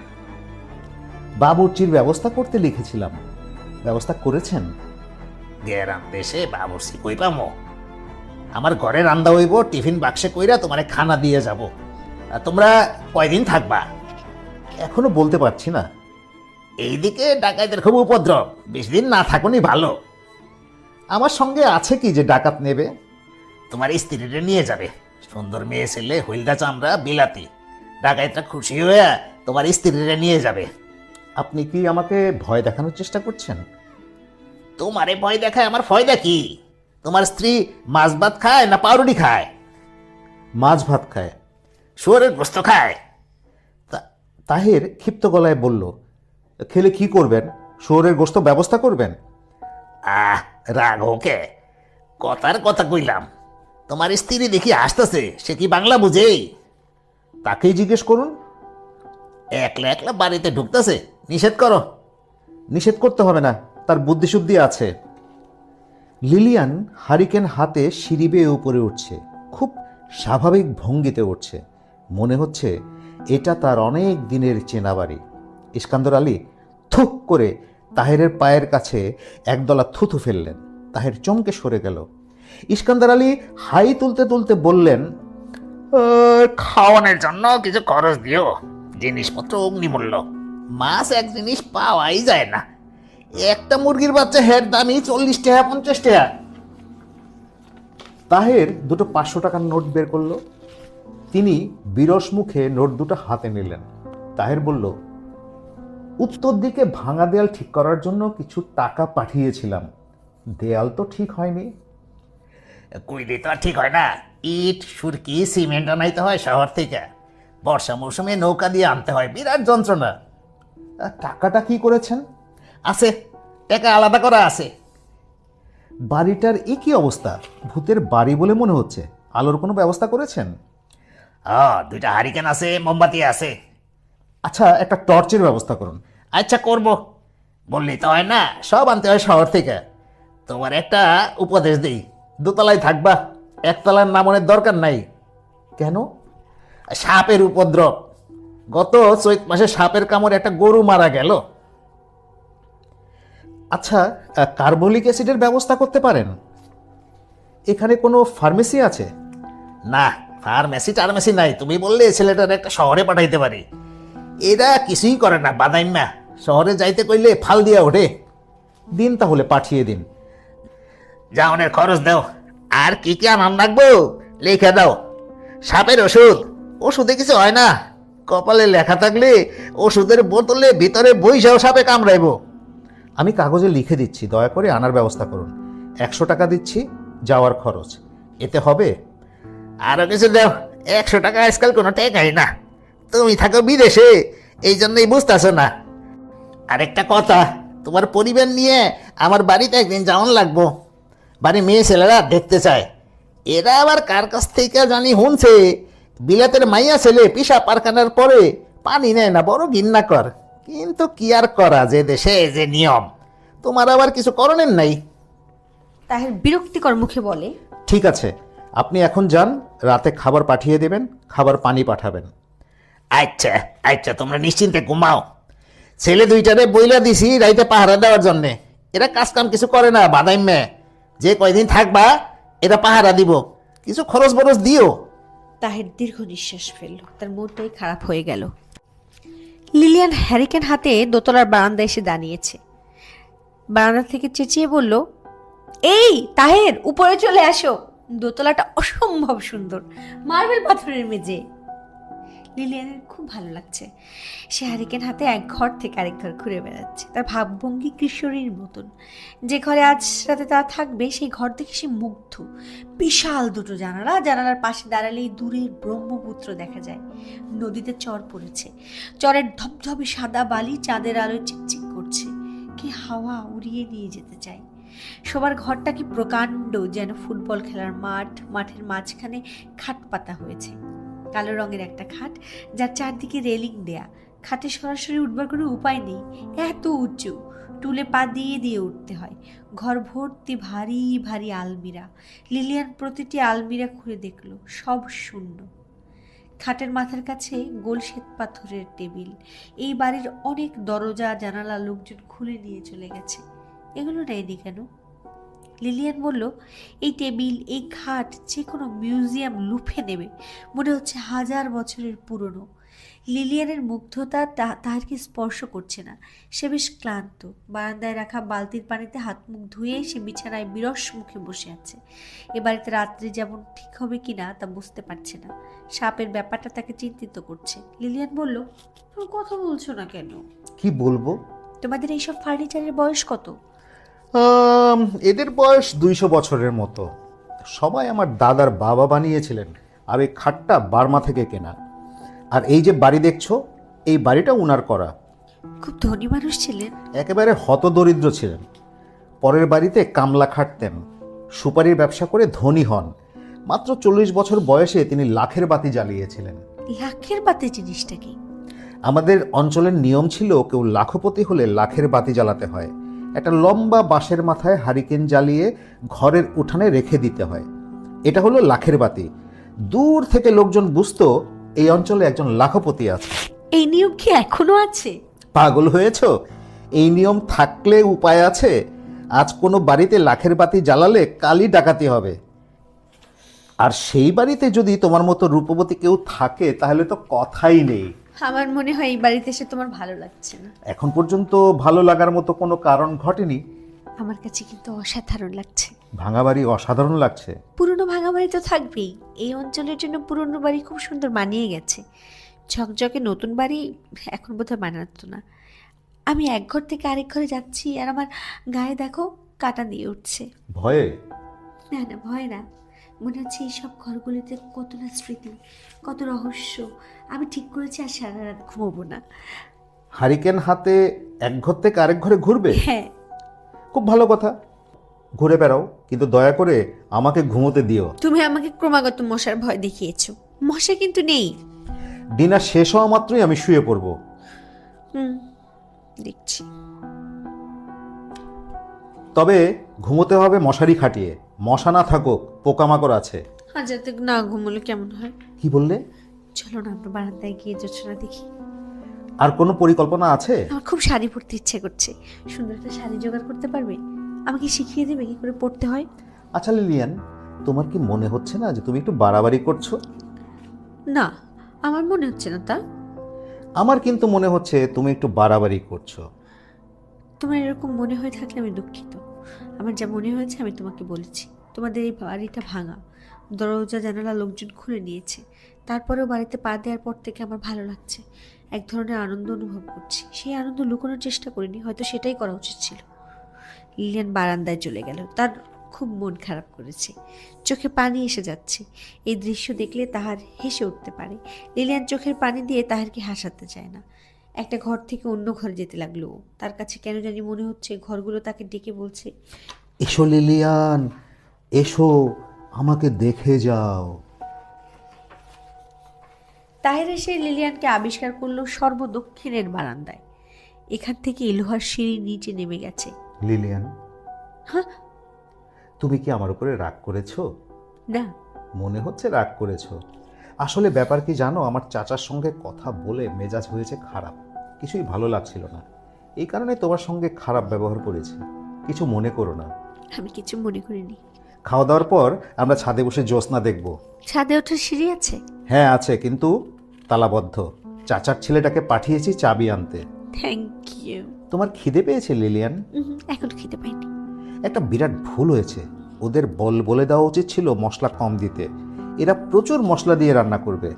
বাবুর্চির ব্যবস্থা করতে লিখেছিলাম, ব্যবস্থা করেছেন? গেরাম দেশে বাবুর্চি কই পামো? আমার ঘরে রান্দা হইব, টিফিন বাক্সে কইরা তোমারে খানা দিয়ে যাব। আর তোমরা কয়দিন থাকবা? এখনো বলতে পারছি না। এইদিকে ডাকাইতের খুব উপদ্রব, বেশি দিন না থাকুনি ভালো। আমার সঙ্গে আছে কি যে ডাকাত নেবে? তোমার স্ত্রীরে নিয়ে যাবে, সুন্দর মেয়ে ছেলে, হইলদা চামড়া, বিলাতি। ডাকাইতরা খুশি হয়ে তোমার স্ত্রীরে নিয়ে যাবে। আপনি কি আমাকে ভয় দেখানোর চেষ্টা করছেন? তোমারে ভয় দেখায় আমার ফায়দা কি? তোমার স্ত্রী মাছ ভাত খায় না পাউরুটি খায়? মাছ ভাত খায়। শুয়োরের গোস্ত খায়? তাহের ক্ষিপ্ত গলায় বলল, খেলে কি করবেন? শুয়োরের গোশত ব্যবস্থা করবেন? রাগ ওকে, কথার কথা কইলাম। তোমার স্ত্রী দেখি আসতেছে, সে কি বাংলা বুঝে? তাকেই জিজ্ঞেস করুন। একলা একলা বাড়িতে ঢুকতেছে, নিষেধ করো। নিষেধ করতে হবে না, তার বুদ্ধিশুদ্ধি আছে। লিলিয়ান হারিকেন হাতে সিঁড়ি বেয়ে উপরে উঠছে, খুব স্বাভাবিক ভঙ্গিতে উঠছে। মনে হচ্ছে এটা তার অনেক দিনের চেনা বাড়ি। ইস্কান্দর আলী থুক করে তাহেরের পায়ের কাছে একদলা থুথু ফেললেন। তাহের চমকে সরে গেল। ইস্কান্দর আলী হাই তুলতে তুলতে বললেন, খাওয়ানোর জন্য কিছু খরচ দিও, জিনিসপত্র অগ্নিমূল্য। মাছ এক জিনিস পাওয়াই যায় না। একটা মুরগির বাচ্চা হেড দামই 40 টাকা 50 টাকা। তাহের 2টো 500 টাকার নোট বের করলো। তিনি বিরস মুখে নোট 2টো হাতে নিলেন। তাহের বলল, উত্তর দিকে ভাঙা দেয়াল ঠিক করার জন্য কিছু টাকা পাঠিয়েছিলাম, দেয়াল তো ঠিক হয়নি। কইলে তো আর ঠিক হয় না। ইট, সুরকি, সিমেন্ট আনাইতে হয় শহর থেকে। বর্ষা মৌসুমে নৌকা দিয়ে আনতে হয়, বিরাট যন্ত্রণা। টাকাটা কি করেছেন? আছে, টাকা আলাদা করা আছে। বাড়িটার এ কি অবস্থা? ভূতের বাড়ি বলে মনে হচ্ছে। আলোর কোনো ব্যবস্থা করেছেন? 2টা হারিকেন আছে, মোমবাতি আছে। আচ্ছা, একটা টর্চের ব্যবস্থা করুন। আচ্ছা, করব। বললি তো হয় না, সব আনতে হয় শহর থেকে। তোমার একটা উপদেশ দিই, 2 তলায় থাকবা, 1 তলার নামনের দরকার নাই। কেন? সাপের উপদ্রব। গত চৈত মাসে সাপের কামড়ে একটা গরু মারা গেল। আচ্ছা, কার্বলিক অ্যাসিডের ব্যবস্থা করতে পারেন? এখানে কোনো ফার্মেসি আছে? না, ফার্মেসি টার্মেসি নাই। তুমি বললে ছেলেটার একটা শহরে পাঠাইতে পারি। এরা কিছুই করে না, বাদাইম না। শহরে যাইতে কইলে ফাল দিয়া ওঠে। দিন তাহলে, পাঠিয়ে দিন। যাওনের খরচ দাও। আর কি কি আনান রাখবো লিখে দাও। সাপের ওষুধ, ওষুধে কিছু হয় না। কপালে লেখা থাকলে ওষুধের বোতলে ভিতরে বইসাও সাপে কামড়াইব। আমি কাগজে লিখে দিচ্ছি, দয়া করে আনার ব্যবস্থা করুন। 100 টাকা দিচ্ছি, যাওয়ার খরচ। এতে হবে? আরো কিছু দাও। 100 টাকা আজকাল কোনো টাকাই না। তুমি থাকো বিদেশে, এই জন্যই বুঝতেছ না। আরেকটা কথা, তোমার পরিবার নিয়ে আমার বাড়িতে একদিন যাওয়ান লাগবো। বাড়ি মেয়ে ছেলেরা দেখতে চায়। এরা আবার কার কাছ থেকে জানি শুনছে বিলাতের মাইয়া ছেলে পিসা পারখানার পরে পানি নেয় না, বড় ঘিন্না কর। কিন্তু কি আর করা, যে দেশে যে নিয়ম। তোমার আবার কিছু করণের নাই। তাহের বিরক্তিকর মুখে বলে, ঠিক আছে, আপনি এখন যান, রাতে খাবার পাঠিয়ে দেবেন, খাবার পানি পাঠাবেন। আচ্ছা আচ্ছা, তোমরা নিশ্চিন্তে ঘুমাও। ছেলে দুইটারে বইলা দিছি রাইতে পাহারা দেওয়ার জন্যে। এরা কাজ কাম কিছু করে না, বাদাইম মেয়ে। যে কয়দিন থাকবা এরা পাহারা দিব, কিছু খরচ বরচ দিও। তাহের দীর্ঘ নিঃশ্বাস ফেলল, তার মনটাই খারাপ হয়ে গেল। লিলিয়ান হ্যারিকেন হাতে দোতলার বারান্দায় এসে দাঁড়িয়েছে। বারান্দা থেকে চেঁচিয়ে বলল, এই তাহের, উপরে চলে আসো। দোতলাটা অসম্ভব সুন্দর, মার্বেল পাথরের মেঝে। লিলিয়ানের খুব ভালো লাগছে। সে হ্যারিকেন হাতে এক ঘর থেকে আরেক ঘর ঘুরে বেড়াচ্ছে। তার ভাবভঙ্গি কিশোরীর মতন। যে ঘরে আজ রাতে তারা থাকবে সেই ঘর দেখে সে মুগ্ধ। বিশাল দুটো জানালা, জানালার পাশে দাঁড়ালেই দূরের ব্রহ্মপুত্র দেখা যায়। নদীতে চর পড়েছে, চরের ধবধবে সাদা বালি চাঁদের আলোয় চিকচিক করছে। কি হাওয়া উড়িয়ে নিয়ে যেতে চায়। সবার ঘরটা কি প্রকাণ্ড, যেন ফুটবল খেলার মাঠ। মাঠের মাঝখানে খাট পাতা হয়েছে, কালো রঙের একটা খাট, যার চারদিকে রেলিং দেয়া। খাটে সরাসরি উঠবার কোনো উপায় নেই, এত উঁচু। টুলে পা দিয়ে দিয়ে উঠতে হয়। ঘর ভর্তি ভারী ভারী আলমিরা। লিলিয়ান প্রতিটি আলমিরা খুলে দেখলো, সব শূন্য। খাটের মাথার কাছে গোল শ্বেত পাথরের টেবিল। এই বাড়ির অনেক দরজা জানালা লোকজন খুলে নিয়ে চলে গেছে, এগুলো নেয়নি কেন? লিলিয়ান বলল, এই টেবিল, এই খাট যে কোনো মিউজিয়াম লুফে নেবে। মনে হচ্ছে 1000 বছরের পুরনো। লিলিয়ানের মুগ্ধতা তাহারকে স্পর্শ করছে না। সে বেশ ক্লান্ত। বারান্দায় রাখা বালতির পানিতে হাত মুখ ধুয়ে সে বিছানায় বিরস মুখে বসে আছে। এ বাড়িতে রাত্রি যেমন ঠিক হবে কিনা তা বুঝতে পারছে না। সাপের ব্যাপারটা তাকে চিন্তিত করছে। লিলিয়ান বলল, তুমি কথা বলছো না কেন? কি বলবো? তোমাদের এইসব ফার্নিচারের বয়স কত? এদের বয়স 200 বছরের মতো। সবাই আমার দাদার বাবা বানিয়েছিলেন, আর এই খাটটা বার্মা থেকে কেনা। আর এই যে বাড়ি দেখছো, এই বাড়িটা উনার করা। খুব ধনী মানুষ ছিলেন? একেবারে হতদরিদ্র ছিলেন। পরের বাড়িতে কামলা খাটতেন, সুপারির ব্যবসা করে ধনী হন। মাত্র 40 বছর বয়সে তিনি লাখের বাতি জ্বালিয়েছিলেন। লাখের বাতি জিনিসটা কি? আমাদের অঞ্চলের নিয়ম ছিল, কেউ লাখপতি হলে লাখের বাতি জ্বালাতে হয়। একটা লম্বা বাঁশের মাথায় হারিকেন জ্বালিয়ে ঘরের উঠানে রেখে দিতে হয়। এটা হলো লাখের বাতি। দূর থেকে লোকজন বুঝতো এই অঞ্চলে একজন লাখপতি আছে। এই নিয়ম কি এখনো আছে? পাগল হয়েছো? এই নিয়ম থাকলে উপায় আছে। আজ কোনো বাড়িতে লাখের বাতি জ্বালালে কালই ডাকাতি হবে। আর সেই বাড়িতে যদি তোমার মতো রূপবতী কেউ থাকে তাহলে তো কথাই নেই। আমার মনে হয় এই বাড়িতে এসে তোমার ভালো লাগছে না। এখন পর্যন্ত ভালো লাগার মতো কোনো কারণ ঘটেনি। আমার কাছে কিন্তু অসাধারণ লাগছে। ভাঙা বাড়ি অসাধারণ লাগছে? পুরনো ভাঙা বাড়ি তো থাকবেই। এই অঞ্চলের জন্য পুরনো বাড়ি খুব সুন্দর মানিয়ে গেছে। ঝকঝকে নতুন বাড়ি এখন বোধহয় মানাতো না। আমি এক ঘর থেকে আরেক ঘরে যাচ্ছি আর আমার গায়ে দেখো কাটা দিয়ে উঠছে। ভয়ে? না না, ভয় না। মনে হচ্ছে এইসব ঘরগুলিতে কত না স্মৃতি, কত রহস্য। আমি ঠিক করেছি আর সারা রাত ঘুমোবো না। হারিকেন হাতে এক ঘর থেকে আরেক ঘরে ঘুরবে? হ্যাঁ। খুব ভালো কথা, ঘুরে বেড়াও, কিন্তু দয়া করে আমাকে ঘুমোতে দিও। তুমি আমাকে ক্রমাগত মশার ভয় দেখিয়েছো। মশা কিন্তু নেই। ডিনার শেষ হওয়া মাত্রই আমি শুয়ে পড়ব। দেখছি। তবে ঘুমোতে হবে মশারি খাটিয়ে। মশা না থাকুক, পোকামাকড় আছে। আর যাতে না ঘুমোলে কেমন হয়? কি বললে? চলো না আমরা বারান্দায় গিয়ে জোছনা দেখি। আর কোনো পরিকল্পনা আছে? আমার খুব শাড়ি পরতে ইচ্ছে করছে। সুন্দর একটা শাড়ি জোগাড় করতে পারবে? আমাকে শিখিয়ে দেবে কি করে পরতে হয়? আচ্ছা লিলিয়ান, তোমার কি মনে হচ্ছে না যে তুমি একটু বাড়াবাড়ি করছো? না, আমার মনে হচ্ছে না তা। আমার কিন্তু মনে হচ্ছে তুমি একটু বাড়াবাড়ি করছো। তোমার এরকম মনে হয়ে থাকলে আমি দুঃখিত। আমার যা মনে হয়েছে আমি তোমাকে বলেছি। তোমাদের এই বাড়িটা ভাঙা, দরজা জানালা লোকজন খুলে নিয়েছে। তারপরেও বাড়িতে পা দেওয়ার পর থেকে আমার ভালো লাগছে। এক ধরনের আনন্দ অনুভব করছি। সেই আনন্দ লুকোনোর চেষ্টা করিনি, হয়তো সেটাই করা উচিত ছিল। লিলিয়ান বারান্দায় চলে গেল। তার খুব মন খারাপ করেছে, চোখে পানি এসে যাচ্ছে। এই দৃশ্য দেখলে তাহার হেসে উঠতে পারে। লিলিয়ান চোখের পানি দিয়ে তাহারকে হাসাতে চায় না। একটা ঘর থেকে অন্য ঘরে যেতে লাগলো। তার কাছে কেন জানি মনে হচ্ছে ঘরগুলো তাকে ডেকে বলছে, এসো লিলিয়ান, এসো, আমাকে দেখে যাও। তাহের এসে লিলিয়ানকে আবিষ্কার করলো সর্বদক্ষিণের বারান্দায়। এখান থেকে লোহার সিঁড়ি নিচে নেমে গেছে। লিলিয়ান, হ্যাঁ? তুমি কি আমার উপরে রাগ করেছো? না। মনে হচ্ছে রাগ করেছো। আসলে ব্যাপার কি জানো, আমার চাচার সঙ্গে কথা বলে মেজাজ হয়েছে খারাপ, কিছুই ভালো লাগছিল না। এই কারণে তোমার সঙ্গে খারাপ ব্যবহার করেছি, কিছু মনে করো না। আমি কিছু মনে করিনি। খাওয়া দাওয়ার পর আমরা ছাদে বসে জ্যোৎস্না দেখব। ছাদে ওঠার সিঁড়ি আছে? হ্যাঁ আছে, কিন্তু তালাবদ্ধ। চাচার ছেলেটাকে পাঠিয়েছি চাবি আনতে। Thank you. তোমার খিদে পেয়েছে লিলিয়ান? এখন খেতে পাইনি। একটা বিরাট ভুল হয়েছে, ওদের বলে দেওয়া উচিত ছিল মশলা কম দিতে। এরা প্রচুর মশলা দিয়ে রান্না করবে,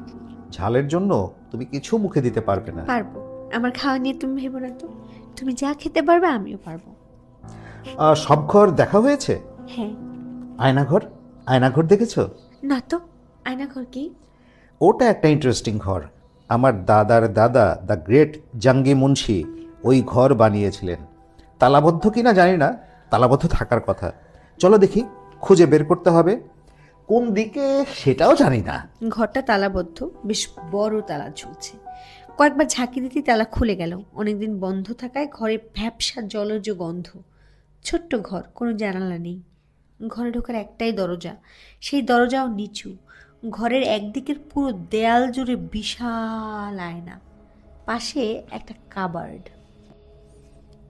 ঝালের জন্য তুমি কিছু মুখে দিতে পারবে না। পারবো, আমার খাওয়া নিয়ে তুমি ভেবো না তো। তুমি যা খেতে পারবে আমিও পারবো। সব ঘর দেখা হয়েছে? হ্যাঁ। আয়নাঘর, আয়নাঘর দেখেছো? না তো, আয়নাঘর কি? ওটা একটা ইন্টারেস্টিং ঘর। আমার দাদার দাদা দ্য গ্রেট জাঙ্গি মুন্সি ওই ঘর বানিয়েছিলেন। তালাবদ্ধ কিনা জানি না, তালাবদ্ধ থাকার কথা। চলো দেখি, খুঁজে বের করতে হবে কোন দিকে সেটাও জানি না। ঘরটা তালাবদ্ধ, বেশ বড় তালা ঝুলছে। কয়েকবার ঝাঁকি দিতেই তালা খুলে গেল। অনেকদিন বন্ধ থাকায় ঘরে ভ্যাপসা জলজ গন্ধ। ছোট্ট ঘর, কোনো জানালা নেই। ঘরে ঢোকার একটাই দরজা, সেই দরজাও নিচু। ঘরের একদিকের পুরো দেয়াল জুড়ে বিশাল আয়না, পাশে একটা কাবার্ড।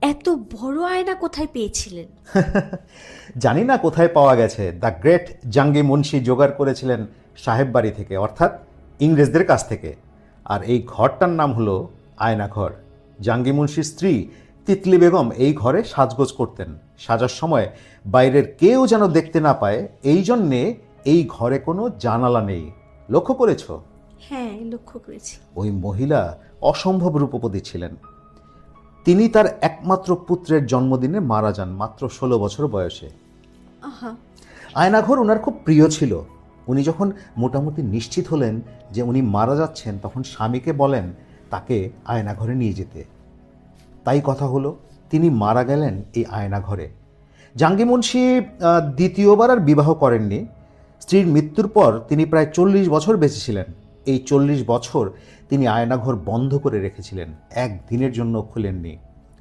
এত বড় আয়না কোথায় পেয়েছিলেন? জানি না কোথায় পাওয়া গেছে। দ্য গ্রেট জাঙ্গি মুন্সি জোগাড় করেছিলেন সাহেব বাড়ি থেকে, অর্থাৎ ইংরেজদের কাছ থেকে। আর এই ঘরটার নাম হলো আয়নাঘর। জাঙ্গি মুন্সির স্ত্রী তিতলি বেগম এই ঘরে সাজগোজ করতেন। সাজার সময় বাইরের কেউ যেন দেখতে না পায়, এই জন্যে এই ঘরে কোনো জানালা নেই। লক্ষ্য করেছো? হ্যাঁ, লক্ষ্য করেছি। ওই মহিলা অসম্ভব রূপবতী ছিলেন। তিনি তার একমাত্র পুত্রের জন্মদিনে মারা যান মাত্র 16 বছর বয়সে। আহা। আয়নাঘর ওনার খুব প্রিয় ছিল। উনি যখন মোটামুটি নিশ্চিত হলেন যে উনি মারা যাচ্ছেন, তখন স্বামীকে বলেন তাকে আয়নাঘরে নিয়ে যেতে। তাই কথা হলো, তিনি মারা গেলেন এই আয়নাঘরে। জাঙ্গি মুন্সি দ্বিতীয়বার আর বিবাহ করেননি। স্ত্রীর মৃত্যুর পর তিনি প্রায় 40 বছর বেঁচে ছিলেন। এই 40 বছর তিনি আয়নাঘর বন্ধ করে রেখেছিলেন, একদিনের জন্য খুলেননি।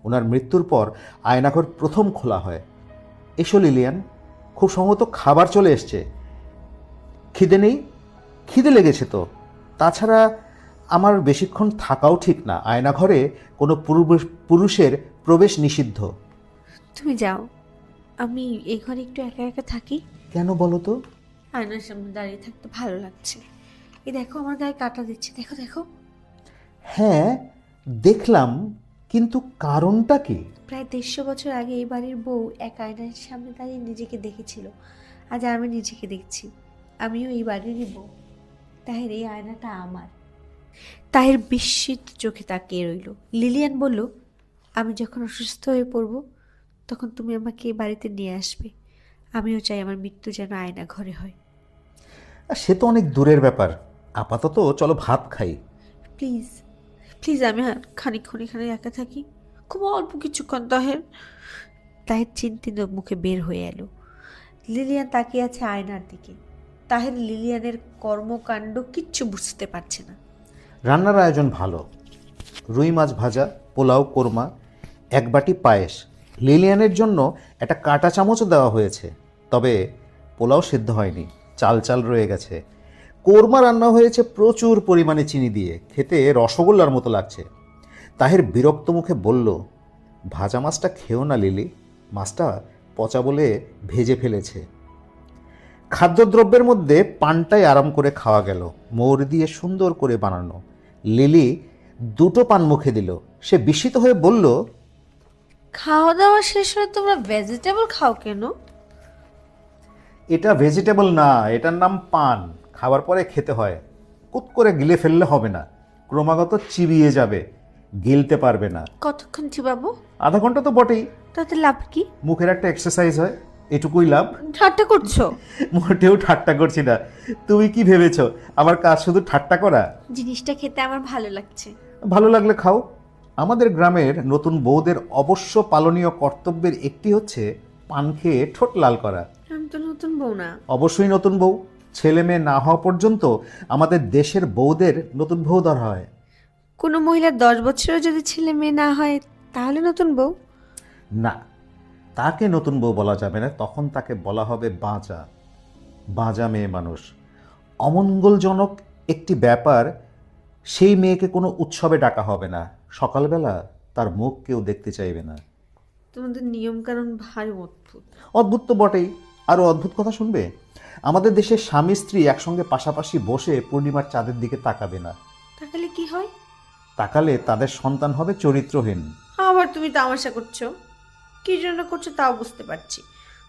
ওনার মৃত্যুর পর আয়নাঘর প্রথম খোলা হয়। এসো লিলিয়ান, খুব সম্ভবত খাবার চলে এসছে। খিদে নেই? খিদে লেগেছে তো। তাছাড়া আমার বেশিক্ষণ থাকাও ঠিক না। আয়নাঘরে কোনো পুরুষের প্রবেশ নিষিদ্ধ। তুমি যাও, আমি এই ঘরে একটু একা একা থাকি। কেন বলো তো? আয়নার সামনে দাঁড়িয়ে থাকতে ভালো লাগছে। এই দেখো, আমার গায়ে কাঁটা দিচ্ছে, দেখো দেখো। হ্যাঁ দেখলাম, কিন্তু কারণটা কি? প্রায় 150 বছর আগে এই বাড়ির বউ এক আয়নার সামনে দাঁড়িয়ে নিজেকে দেখেছিল। আজ আমি নিজেকে দেখছি, আমিও এই বাড়িরই বউ। তাহের, এই আয়নাটা আমার। তাহের বিস্মিত চোখে তাকিয়ে রইল। লিলিয়ান বলল, আমি যখন অসুস্থ হয়ে পড়ব তখন তুমি আমাকে এই বাড়িতে নিয়ে আসবে। আমিও চাই আমার মৃত্যু যেন আয়না ঘরে হয়। সে তো অনেক দূরের ব্যাপার। আপাতত চলো ভাত খাই। প্লিজ প্লিজ, আমি আর খানিকক্ষণ এখানে একা থাকি, খুব অল্প কিছুক্ষণ। তাহের চিন্তিত মুখে বের হয়ে এলো। লিলিয়ান তাকিয়ে আছে আয়নার দিকে। তাহের লিলিয়ানের কর্মকাণ্ড কিচ্ছু বুঝতে পারছে না। রান্নার আয়োজন ভালো। রুই মাছ ভাজা, পোলাও, কোরমা, এক বাটি পায়েস। লিলিয়ানের জন্য একটা কাঁটা চামচও দেওয়া হয়েছে। তবে পোলাও সিদ্ধ হয়নি, চাল চাল রয়ে গেছে। কোরমা রান্না হয়েছে প্রচুর পরিমাণে চিনি দিয়ে, খেতে রসগোল্লার মতো লাগছে। তাহের বিরক্ত মুখে বলল, ভাজা মাছটা খেও না লিলি, মাছটা পচা বলে ভেজে ফেলেছে। খাদ্যদ্রব্যের মধ্যে পানটাই আরাম করে খাওয়া গেল, মৌরি দিয়ে সুন্দর করে বানানো। লিলি 2টো পান মুখে দিল। সে বিস্মিত হয়ে বলল, খাওয়া দাওয়া শেষ হয়ে তোমরা ভেজিটেবল খাও কেন? এটা ভেজিটেবল না, এটার নাম পান। খাবার পরে খেতে হয়, কুত করে গিলে ফেললে হবে না, ক্রমাগত চিবিয়ে যাবে, গিলতে পারবে না। কতক্ষণ চিবাবো? আধা ঘন্টা তো বটেই। তাতে লাভ কি? মুখের একটা এক্সারসাইজ হয়, এটুকুই লাভ। ঠাট্টা করছো? মোটেও ঠাট্টা করছি না। তুমি কি ভেবেছো আমার কাজ শুধু ঠাট্টা করা? জিনিসটা খেতে আমার ভালো লাগছে। ভালো লাগলে খাও, আমাদের গ্রামের নতুন বউদের অবশ্য পালনীয় কর্তব্যের একটি হচ্ছে পান খেয়ে ঠোঁট লাল করা। আমি তো নতুন বউ না। অবশ্যই নতুন বউ। ছেলে মেয়ে না হওয়া পর্যন্ত আমাদের দেশের বউদের নতুন বউ ধরা হয়। কোনো মহিলার 10 বছরেও যদি ছেলে মেয়ে না হয় তাহলে নতুন বউ? না, তাকে নতুন বউ বলা যাবে না, তখন তাকে বলা হবে বাঁচা। বাঁচা মেয়ে মানুষ। অমঙ্গলজনক একটি ব্যাপার, সেই মেয়েকে কোনো উৎসবে ডাকা হবে না, সকালবেলা তার মুখ কেউ দেখতে চাইবে না। তোমাদের নিয়ম কানুন ভারী অদ্ভুত। অদ্ভুত তো বটেই, আরও অদ্ভুত কথা শুনবে। আমাদের দেশের স্বামী স্ত্রী একসঙ্গে পাশাপাশি বসে পূর্ণিমার চাঁদের দিকে তাকাবে না। তাকালে কি হয়? তাকালে তাদের সন্তান হবে চরিত্রহীন। আবার তুমি তামাশা করছো। কি জন্য করছো তাও বুঝতে পারছি।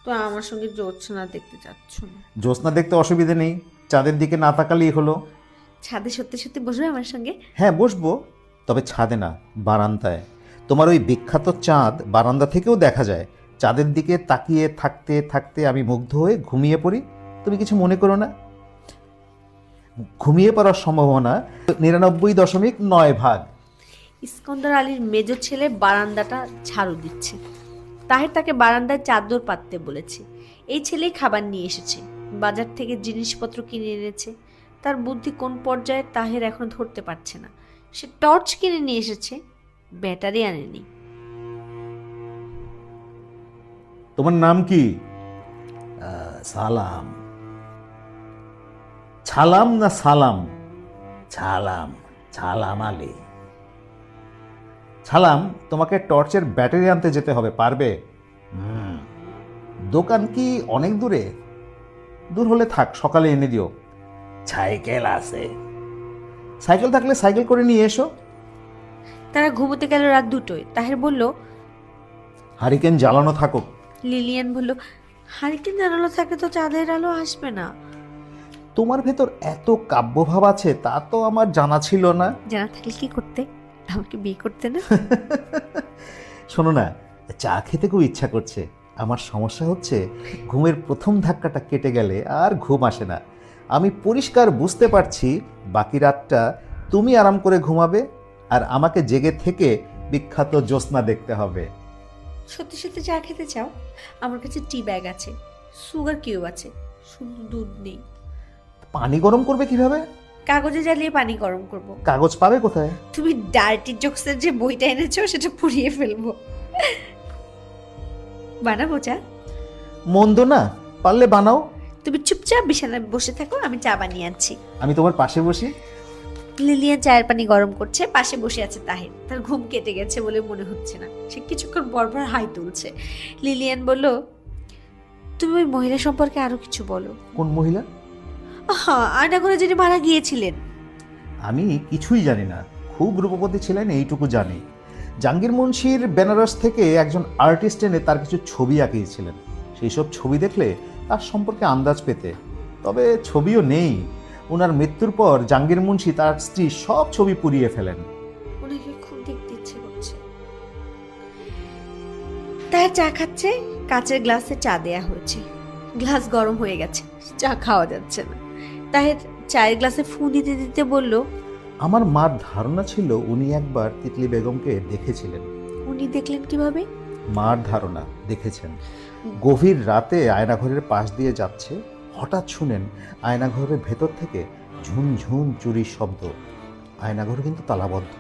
তো আমার সঙ্গে জ্যোৎস্না দেখতে যাচ্ছ না? জ্যোৎস্না দেখতে অসুবিধে নেই, চাঁদের দিকে না তাকালেই হলো। ছাদে সত্যি সত্যি বসবে আমার সঙ্গে? হ্যাঁ বসবো, তবে ছাদে না, বারান্দায়। তোমার ওই বিখ্যাত চাঁদ বারান্দা থেকেও দেখা যায়। চাঁদের দিকে তাকিয়ে থাকতে থাকতে আমি মুগ্ধ হয়ে ঘুমিয়ে পড়ি। তুমি কিছু মনে করো না। ঘুমিয়ে পড়ার সম্ভাবনা 99.9 ভাগ। ইস্কন্দর আলীর মেজ ছেলে বারান্দাটা ঝাড়ু দিচ্ছে। তাহের তাকে বারান্দায় চাদর পাততে বলেছে। এই ছেলেই খাবার নিয়ে এসেছে, বাজার থেকে জিনিসপত্র কিনে এনেছে। তার বুদ্ধি কোন পর্যায়ে তাহের এখন ধরতে পারছে না। সে টর্চ কিনে নিয়ে এসেছে, ব্যাটারি আনেনি। তোমার নাম কি? সালাম। ছালাম না সালাম? ছালাম, ছালাম আলী। ছালাম, তোমাকে টর্চের ব্যাটারি আনতে যেতে হবে, পারবে? হুম, দোকান কি অনেক দূরে? দূর হলে থাক, সকালে এনে দিও। সাইকেল আছে। সাইকেল থাকলে সাইকেল করে নিয়ে এসো। তারা ঘুমোতে গেল রাত 2টোয়। তাহের বলল, হারিকেন জ্বালানো থাকুক। লিলিয়ান বলল, হারিকেন জানালো থাকে তো চাঁদের আলো আসবে না। তোমার ভেতর এত কাব্যভাব আছে তা তো আমার জানা ছিল না। জানা থাকলে কি করতে? আমাকে বিয়ে করতে না? শোনো না, চা খেতে খুব ইচ্ছা করছে। আমার সমস্যা হচ্ছে, ঘুমের প্রথম ধাক্কাটা কেটে গেলে আর ঘুম আসে না। আমি পরিষ্কার বুঝতে পারছি বাকি রাতটা তুমি আরাম করে ঘুমাবে আর আমাকে জেগে থেকে বিখ্যাত জ্যোৎস্না দেখতে হবে। সত্যি সত্যি চা খেতে চাও? আমার কাছে টি ব্যাগ আছে, সুগার কিউব আছে, শুধু দুধ নেই। পানি গরম করবে কিভাবে? কাগজে জ্বালিয়ে পানি গরম করব। কাগজ পাবে কোথায়? তুমি ডার্টি জোকসের যে বইটা এনেছো সেটা পুড়িয়ে ফেলবো। বানাবো চা? মন্দ না, পারলে বানাও। তুমি চুপচাপ বিছানায় বসে থাকো, আমি চা বানিয়ে আনছি। আমি তোমার পাশে বসি। লিলিয়ান চায়ের পানি গরম করছে, পাশে বসে আছে তাহির। তার ঘুম কেটে গেছে বলে মনে হচ্ছে না। সে কিছুক্ষণ পরপর হাই তুলছে। লিলিয়ান বলল, তুমি ওই মহিলা সম্পর্কে আরো কিছু বলো। কোন মহিলা? হ্যাঁ, আয়না ঘরে যিনি মারা গিয়েছিলেন। আমি কিছুই জানি না, খুব রূপবতী ছিলেন এইটুকু জানি। জাহাঙ্গীর মুন্সির বেনারস থেকে একজন আর্টিস্ট এনে তার কিছু ছবি আঁকিয়েছিলেন। সেই সব ছবি দেখলে তার সম্পর্কে আন্দাজ পেতে। তবে ছবিও নেই। ওনার মৃত্যুর পর জাহাঙ্গীর মুন্সি তার স্ত্রী সব ছবি পুড়িয়ে ফেলেন। ওনাকে খুব দেখতে ইচ্ছে করছে। তাই চা খাচ্ছে, কাচের গ্লাসে চা দেয়া হয়েছে। গ্লাস গরম হয়ে গেছে, চা খাওয়া যাচ্ছে না। তাই চায়ের গ্লাসে ফু দিতে দিতে বলল, আমার মার ধারণা ছিল উনি একবার তিতলি বেগমকে দেখেছিলেন। উনি দেখলেন কিভাবে? মার ধারণা দেখেছেন, গভীর রাতে আয়নাঘরের পাশ দিয়ে যাচ্ছে, হঠাৎ শুনেন আয়নাঘরের ভেতর থেকে ঝুনঝুন চুরির শব্দ। আয়নাঘর কিন্তু তালাবদ্ধ।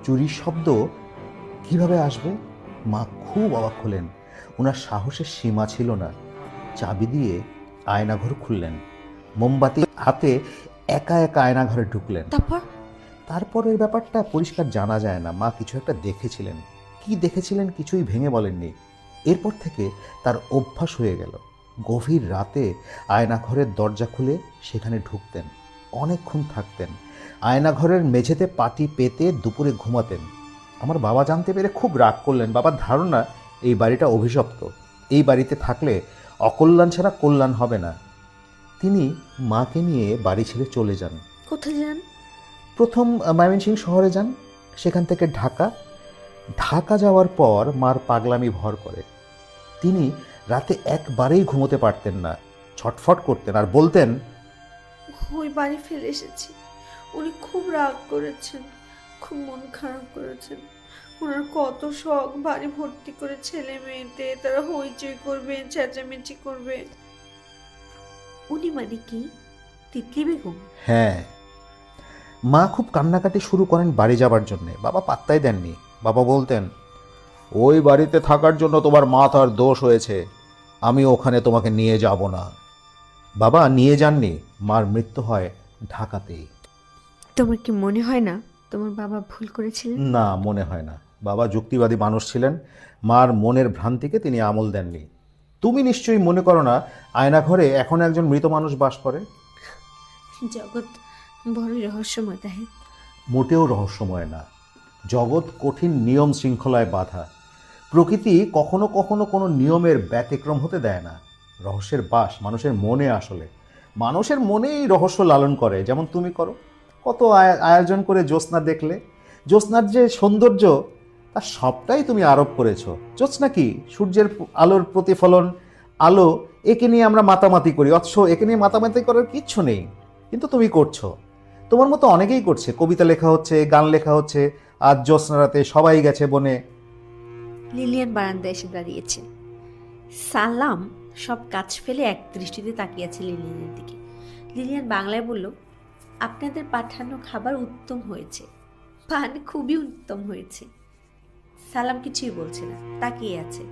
চুরির শব্দ কিভাবে আসবে? মা খুব অবাক হলেন। ওনার সাহসের সীমা ছিল না। চাবি দিয়ে আয়নাঘর খুললেন, মোমবাতি হাতে একা একা আয়নাঘরে ঢুকলেন। তারপরের ব্যাপারটা পরিষ্কার জানা যায় না। মা কিছু একটা দেখেছিলেন, কি দেখেছিলেন কিছুই ভেঙে বলেননি। এরপর থেকে তার অভ্যাস হয়ে গেল, গভীর রাতে আয়নাঘরের দরজা খুলে সেখানে ঢুকতেন, অনেকক্ষণ থাকতেন। আয়নাঘরের মেঝেতে পাটি পেতে দুপুরে ঘুমাতেন। আমার বাবা জানতে পেরে খুব রাগ করলেন। বাবার ধারণা এই বাড়িটা অভিশপ্ত, এই বাড়িতে থাকলে অকল্যাণ ছাড়া কল্যাণ হবে না। তিনি মাকে নিয়ে বাড়ি ছেড়ে চলে যান। কোথায় যান? প্রথম ময়মনসিংহ শহরে যান, সেখান থেকে ঢাকা। ঢাকা যাওয়ার পর মার পাগলামি ভর করে। তিনি রাতে একবারেই ঘুমোতে পারতেন না, ছটফট করতেন আর বলতেন, ওই বাড়ি ফেলে এসেছি, উনি খুব রাগ করেছেন, খুব মন খারাপ করেছেন। ওনার কত শখ বাড়ি ভর্তি করে ছেলে মেয়েতে, তারা হইচই করবে, চেঁচামেচি করবে। উনি মানে কি? তিতলি বেগম? হ্যাঁ, মা খুব কান্নাকাটি শুরু করেন বাড়ি যাবার জন্যে। বাবা পাত্তাই দেননি। বাবা বলতেন, ওই বাড়িতে থাকার জন্য তোমার মাথার দোষ হয়েছে, আমি ওখানে তোমাকে নিয়ে যাব না। বাবা নিয়ে যাননি, মার মৃত্যু হয় ঢাকাতেই। তোমার কি মনে হয় না তোমার বাবা ভুল করেছিলেন? না, মনে হয় না। বাবা যুক্তিবাদী মানুষ ছিলেন, মার মনের ভ্রান্তিকে তিনি আমল দেননি। তুমি নিশ্চয়ই মনে করো না আয়নাঘরে এখন একজন মৃত মানুষ বাস করে? জগৎ বড়ই রহস্যময় তাহের। মোটেও রহস্যময় না। জগৎ কঠিন নিয়ম শৃঙ্খলায় বাঁধা। প্রকৃতি কখনো কখনো কোনো নিয়মের ব্যতিক্রম হতে দেয় না। রহস্যের বাস মানুষের মনে। আসলে মানুষের মনেই রহস্য লালন করে, যেমন তুমি করো। কত আয়োজন করে জ্যোৎস্না দেখলে। জ্যোৎস্নার যে সৌন্দর্য তার সবটাই তুমি আরোপ করেছো। জ্যোৎস্না কি? সূর্যের আলোর প্রতিফলন, আলো। একে নিয়ে আমরা মাতামাতি করি, অথচ একে নিয়ে মাতামাতি করার কিচ্ছু নেই, কিন্তু তুমি করছো। তোমার মতো অনেকেই করছে। কবিতা লেখা হচ্ছে, গান লেখা হচ্ছে। আজ জ্যোৎস্না রাতে সবাই গেছে বনে। লিলিয়ান বারান্দায় এসে দাঁড়িয়েছে। সালাম সব কাজ ফেলে এক দৃষ্টিতে তাকিয়েছে লিলিয়ানের দিকে। লিলিয়ান বাংলায় বলল, আপনাদের পাঠানো খাবার উত্তম হয়েছে, পান খুবই উত্তম হয়েছে। সালাম কিছুই বলছে না, তাকিয়ে আছে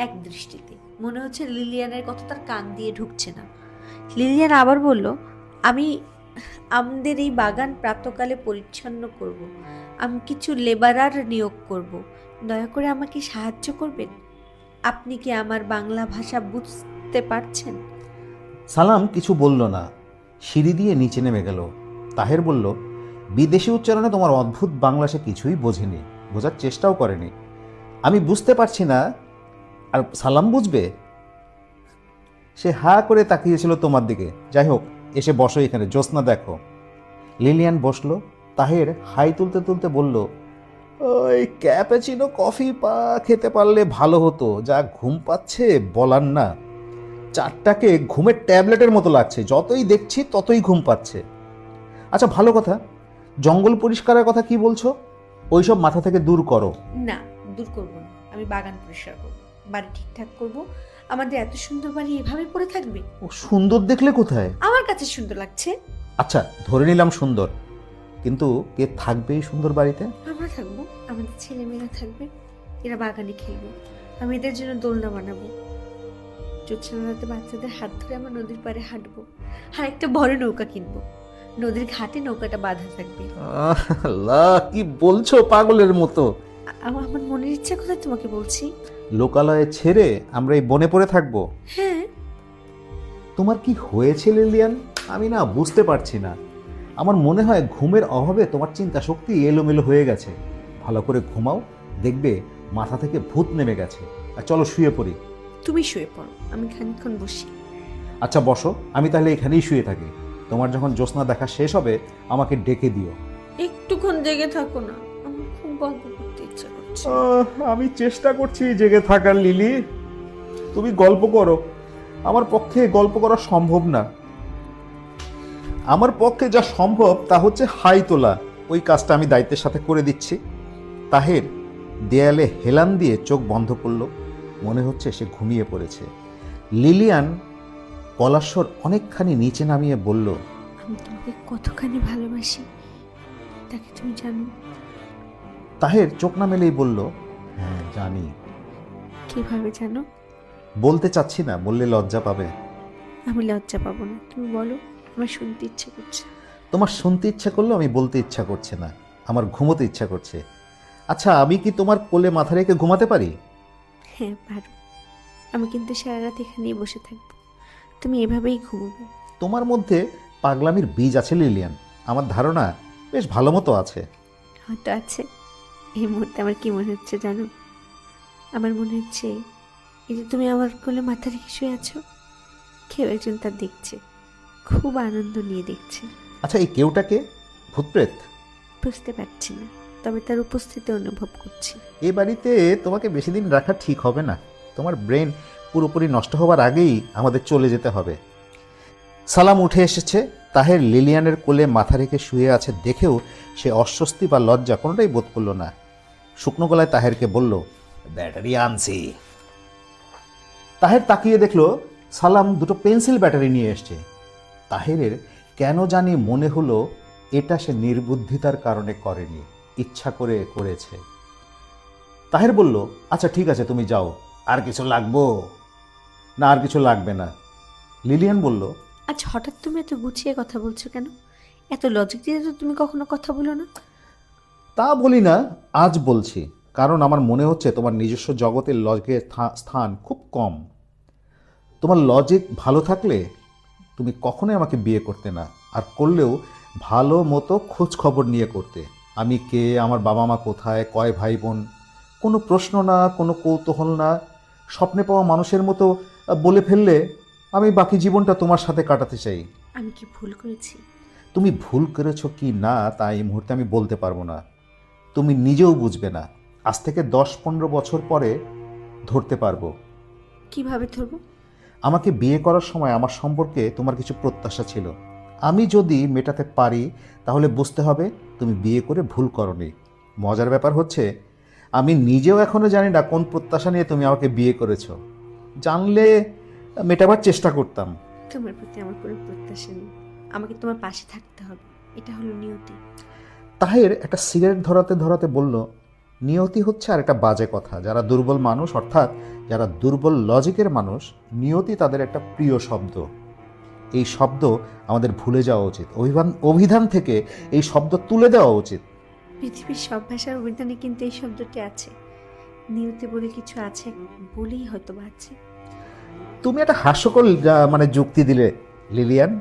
এক দৃষ্টিতে। মনে হচ্ছে লিলিয়ানের কথা তার কান দিয়ে ঢুকছে না। লিলিয়ান আবার বলল, আমি আমাদের এই বাগান প্রাতকালে পরিচ্ছন্ন করব। আমি কিছু লেবারার নিয়োগ করব। দয়া করে আমাকে সাহায্য করবেন। আপনি কি আমার বাংলা ভাষা বুঝতে পারছেন? সালাম কিছু বলল না, সিঁড়ি দিয়ে নিচে নেমে গেল। তাহের বলল, বিদেশি উচ্চারণে তোমার অদ্ভুত বাংলা সে কিছুই বোঝেনি, বোঝার চেষ্টাও করেনি। আমি বুঝতে পারছি না, আর সালাম বুঝবে? সে হা করে তাকিয়েছিল তোমার দিকে। যাই হোক, এসে বসো এখানে, জ্যোৎস্না দেখো। লিলিয়ান বসলো। তাহের হাই তুলতে তুলতে বলল, ওই ক্যাপাচিনো কফি খেতে পারলে ভালো হতো। যা ঘুম পাচ্ছে বলার না। চারটাকে ঘুমের ট্যাবলেটের মতো লাগছে, যতই দেখছি ততই ঘুম পাচ্ছে। আচ্ছা ভালো কথা, জঙ্গল পরিষ্কারের কথা কি বলছো? ওইসব মাথা থেকে দূর করো। না, দূর করব না। আমি বাগান পরিষ্কার করব, বাড়ি ঠিকঠাক করব। আমাদের এত সুন্দর বাড়ি এভাবে পড়ে থাকবে? ও সুন্দর দেখলে কোথায়? আমার কাছে সুন্দর লাগছে। আচ্ছা ধরে নিলাম সুন্দর, কিন্তু কে থাকবে এই সুন্দর বাড়িতে? আমরা থাকবো, আমাদের ছেলেমেয়েরা থাকবে। এরা বাগানে খেলবে, আমি এদের জন্য দোলনা বানাবো। জ্যোৎস্না রাতে বাচ্চাদের হাত ধরে আমরা নদীর পাড়ে হাঁটবো, আর একটা বড় নৌকা কিনবো। নদীর ঘাটে নৌকাটা বাঁধা থাকবে। আল্লাহ, কি বলছো পাগলের মতো? আমার মনের ইচ্ছা কথা তোমাকে বলছি। লোকালয়ে ছেড়ে আমরা এই বনে পড়ে থাকবো? হ্যাঁ। তোমার কি হয়েছে লিলিয়ান? আমি না বুঝতে পারছি না। আমার মনে হয় ঘুমের অভাবে তোমার চিন্তা শক্তি এলোমেলো হয়ে গেছে। ভালো করে ঘুমাও, দেখবে মাথা থেকে ভূত নেমে গেছে। আর চলো শুয়ে পড়ি। তুমি শুয়ে পড়ো, আমি খানিকক্ষণ বসি। আচ্ছা বসো, আমি তাহলে এখানেই শুয়ে থাকি। তোমার যখন জ্যোৎস্না দেখা শেষ হবে আমাকে ডেকে দিও। একটুক্ষণ জেগে থাকো না, আমার খুব গল্প করতে ইচ্ছা করছে। আমি চেষ্টা করছি জেগে থাকার লিলি, তুমি গল্প করো। আমার পক্ষে গল্প করা সম্ভব না। আমার পক্ষে যা সম্ভব তা হচ্ছে হাই তোলা। ওই কাজটা আমি দায়িত্বের সাথে করে দিচ্ছি। তাহের দেয়ালে হেলান দিয়ে চোখ বন্ধ করল। মনে হচ্ছে সে ঘুমিয়ে পড়েছে। লিলিয়ান গলাস্বর অনেকখানি নিচে নামিয়ে বলল, আমি তোমাকে কতখানি ভালোবাসি তাকে তুমি জানো? তাহের চোখ না মেলেই বলল, হ্যাঁ জানি। কিভাবে জানো? বলতে চাচ্ছি না, বললে লজ্জা পাবে। আমি লজ্জা পাবো না, তুমি বলো, আমার শুনতে ইচ্ছে করছে। তোমার শুনতে ইচ্ছা করলো, আমি বলতে ইচ্ছা করছে না। আমার ঘুমোতে ইচ্ছা করছে। আচ্ছা আমি কি তোমার কোলে মাথা রেখে ঘুমাতে পারি? হ্যাঁ পারো। আমি কিন্তু সারা রাত এখানেই বসে থাকবো, তুমি এভাবেই ঘুমোবে। তোমার মধ্যে পাগলামির বীজ আছে লিলিয়ান, আমার ধারণা বেশ ভালো মতো আছে। হয়তো আছে। এই মুহূর্তে আমার কি মনে হচ্ছে জানো? আমার মনে হচ্ছে এই যে তুমি আমার কোলে মাথা রেখে শুয়ে আছো, কেউ একজন তা দেখছে, খুব আনন্দ নিয়ে দেখছে। আচ্ছা এই কেউটাকে? ভূতপ্রেত? বুঝতে পারছি না, তবে তার উপস্থিতি অনুভব করছি। এ বাড়িতে তোমাকে বেশি দিন রাখা ঠিক হবে না। তোমার ব্রেন পুরোপুরি নষ্ট হবার আগেই আমাদের চলে যেতে হবে। সালাম উঠে এসেছে। তাহের লিলিয়ানের কোলে মাথা রেখে শুয়ে আছে দেখেও সে অস্বস্তি বা লজ্জা কোনোটাই বোধ করল না। শুকনো গলায় তাহেরকে বলল, ব্যাটারি আনছি। তাহের তাকিয়ে দেখলো সালাম দুটো পেন্সিল ব্যাটারি নিয়ে এসছে। তাহেরের কেন জানি মনে হলো এটা সে নির্বুদ্ধিতার কারণে করেনি, ইচ্ছা করে করেছে। তাহের বলল, আচ্ছা ঠিক আছে, তুমি যাও। আর কিছু লাগবো? না, আর কিছু লাগবে না। লিলিয়ান বলল, আজ হঠাৎ তুমি এত গুছিয়ে কথা বলছো কেন? এত লজিক দিয়ে তো তুমি কখনো কথা বলো না। তা বলি না, আজ বলছি, কারণ আমার মনে হচ্ছে তোমার নিজস্ব জগতের লজিকের স্থান খুব কম। তোমার লজিক ভালো থাকলে তুমি কখনোই আমাকে বিয়ে করতে না, আর করলেও ভালো মতো খোঁজ খবর নিয়ে করতে। আমি কে, আমার বাবা মা কোথায়, কয় ভাই বোন, কোনো প্রশ্ন না, কোনো কৌতূহল না, স্বপ্নে পাওয়া মানুষের মতো বলে ফেললে আমি বাকি জীবনটা তোমার সাথে কাটাতে চাই। আমি কি ভুল করেছি? তুমি ভুল করেছো কি না তা এই মুহূর্তে আমি বলতে পারবো না, তুমি নিজেও বুঝবে না। আজ থেকে 10-15 বছর পরে ধরতে পারবো। কিভাবে ধরবো? আমাকে বিয়ে করার সময় আমার সম্পর্কে তোমার কিছু প্রত্যাশা ছিল। আমি যদি মেটাতে পারি তাহলে বুঝতে হবে তুমি বিয়ে করে ভুল করনি। মজার ব্যাপার হচ্ছে আমি নিজেও এখনো জানি না কোন প্রত্যাশা নিয়ে তুমি আমাকে বিয়ে করেছো। জানলে মেটাবার চেষ্টা করতাম। তোমার প্রতি আমার কোনো প্রত্যাশা নেই, আমাকে তোমার পাশে থাকতে হবে, এটা হলো নিয়তি। তাহের একটা সিগারেট ধরাতে ধরাতে বলল, নিয়তি হচ্ছে আর একটা বাজে কথা। যারা দুর্বল মানুষ, অর্থাৎ যারা দুর্বল লজিকের মানুষ, নিয়তি তাদের একটা প্রিয় শব্দ। এই শব্দ আমাদের ভুলে যাওয়া উচিত। অভিধান থেকে এই শব্দ তুলে দেওয়া উচিত। পৃথিবীর সব ভাষার অভিধানে কিন্তু এই শব্দটি আছে। নিয়তি বলে কিছু আছে বলেই হয়তো বা আছে। তুমি একটা হাস্যকর যুক্তি দিলে লিলিয়ান।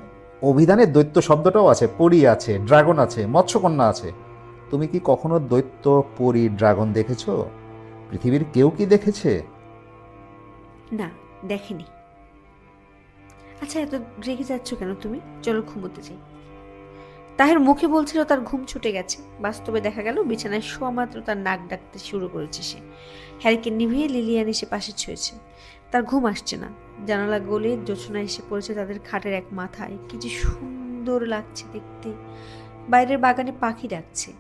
অভিধানে দৈত্য শব্দটাও আছে, পরী আছে, ড্রাগন আছে, মৎস্যকন্যা আছে। তুমি কি কখনো দৈত্য, পরী, ড্রাগন দেখেছো? পৃথিবীর কেউ কি দেখেছে? না, দেখেনি। আচ্ছা, এত রেগে যাচ্ছ কেন তুমি? চলো ঘুমোতে যাই। তাহের মুখে বলছিল তার ঘুম ছুটে গেছে, বাস্তবে দেখা গেল বিছানায় শোয়া মাত্র তার নাক ডাকতে শুরু করেছে সে। হ্যারিকে নিভিয়ে লিলিয়ান এসে পাশে ছুঁয়েছে। তার ঘুম আসছে না। জানালা গলে জোছনা এসে পড়েছে তাদের খাটের এক মাথায়। কি যে সুন্দর লাগছে দেখতে। বাইরের বাগানে পাখি ডাকছে।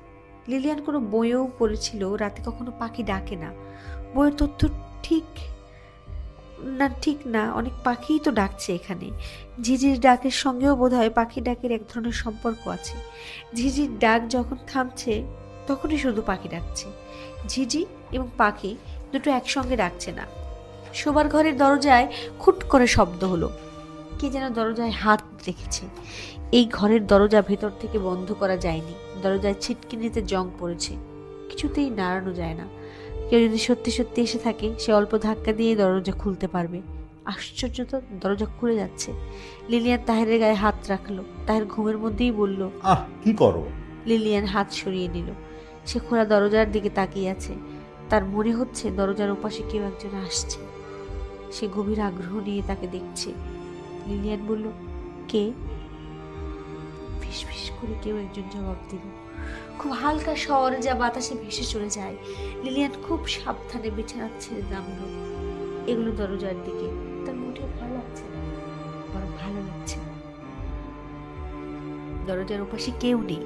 লিলিয়ান কোনো বইয়েও পড়েছিল রাতে কখনো পাখি ডাকে না। বইয়ের তথ্য ঠিক ঠিক না, অনেক পাখিই তো ডাকছে এখানে। ঝিঝির ডাকের সঙ্গেও বোধহয় পাখি ডাকের এক ধরনের সম্পর্ক আছে। ঝিঝির ডাক যখন থামছে তখনই শুধু পাখি ডাকছে। ঝিঝি এবং পাখি দুটো একসঙ্গে ডাকছে না। শোবার ঘরের দরজায় খুট করে শব্দ হলো। কে যেন দরজায় হাত রেখেছে। এই ঘরের দরজা ভেতর থেকে বন্ধ করা যায়নি। দরজায় ছিটকিনিতে জং পড়েছে, কিছুতেই নাড়ানো যায় না। কেউ যদি সত্যি সত্যি এসে থাকে সে অল্প ধাক্কা দিয়ে দরজা খুলতে পারবে। আশ্চর্য তো, দরজা খুলে যাচ্ছে। লিলিয়ান তাহেরের গায়ে হাত রাখলো। তাহের ঘুমের মধ্যেই বলল, কি করো? লিলিয়ান হাত সরিয়ে নিল। সে খোলা দরজার দিকে তাকিয়ে আছে। তার মনে হচ্ছে দরজার ওপাশে কেউ একজন আসছে। সে গভীর আগ্রহ নিয়ে তাকে দেখছে। লিলিয়ান বলল, কে? ফিসফিস করে কেউ একজন জবাব দিল, খুব হালকা স্বরে, যা বাতাসে ভেসে চলে যায়। লিলিয়ান খুব সাবধানে বিছানা ছেড়ে নামলো, এগুলো দরজার দিকে। তার মুঠে ভালো লাগছে না, বরং ভালো লাগছে না। দরজার ওপাশে কেউ নেই,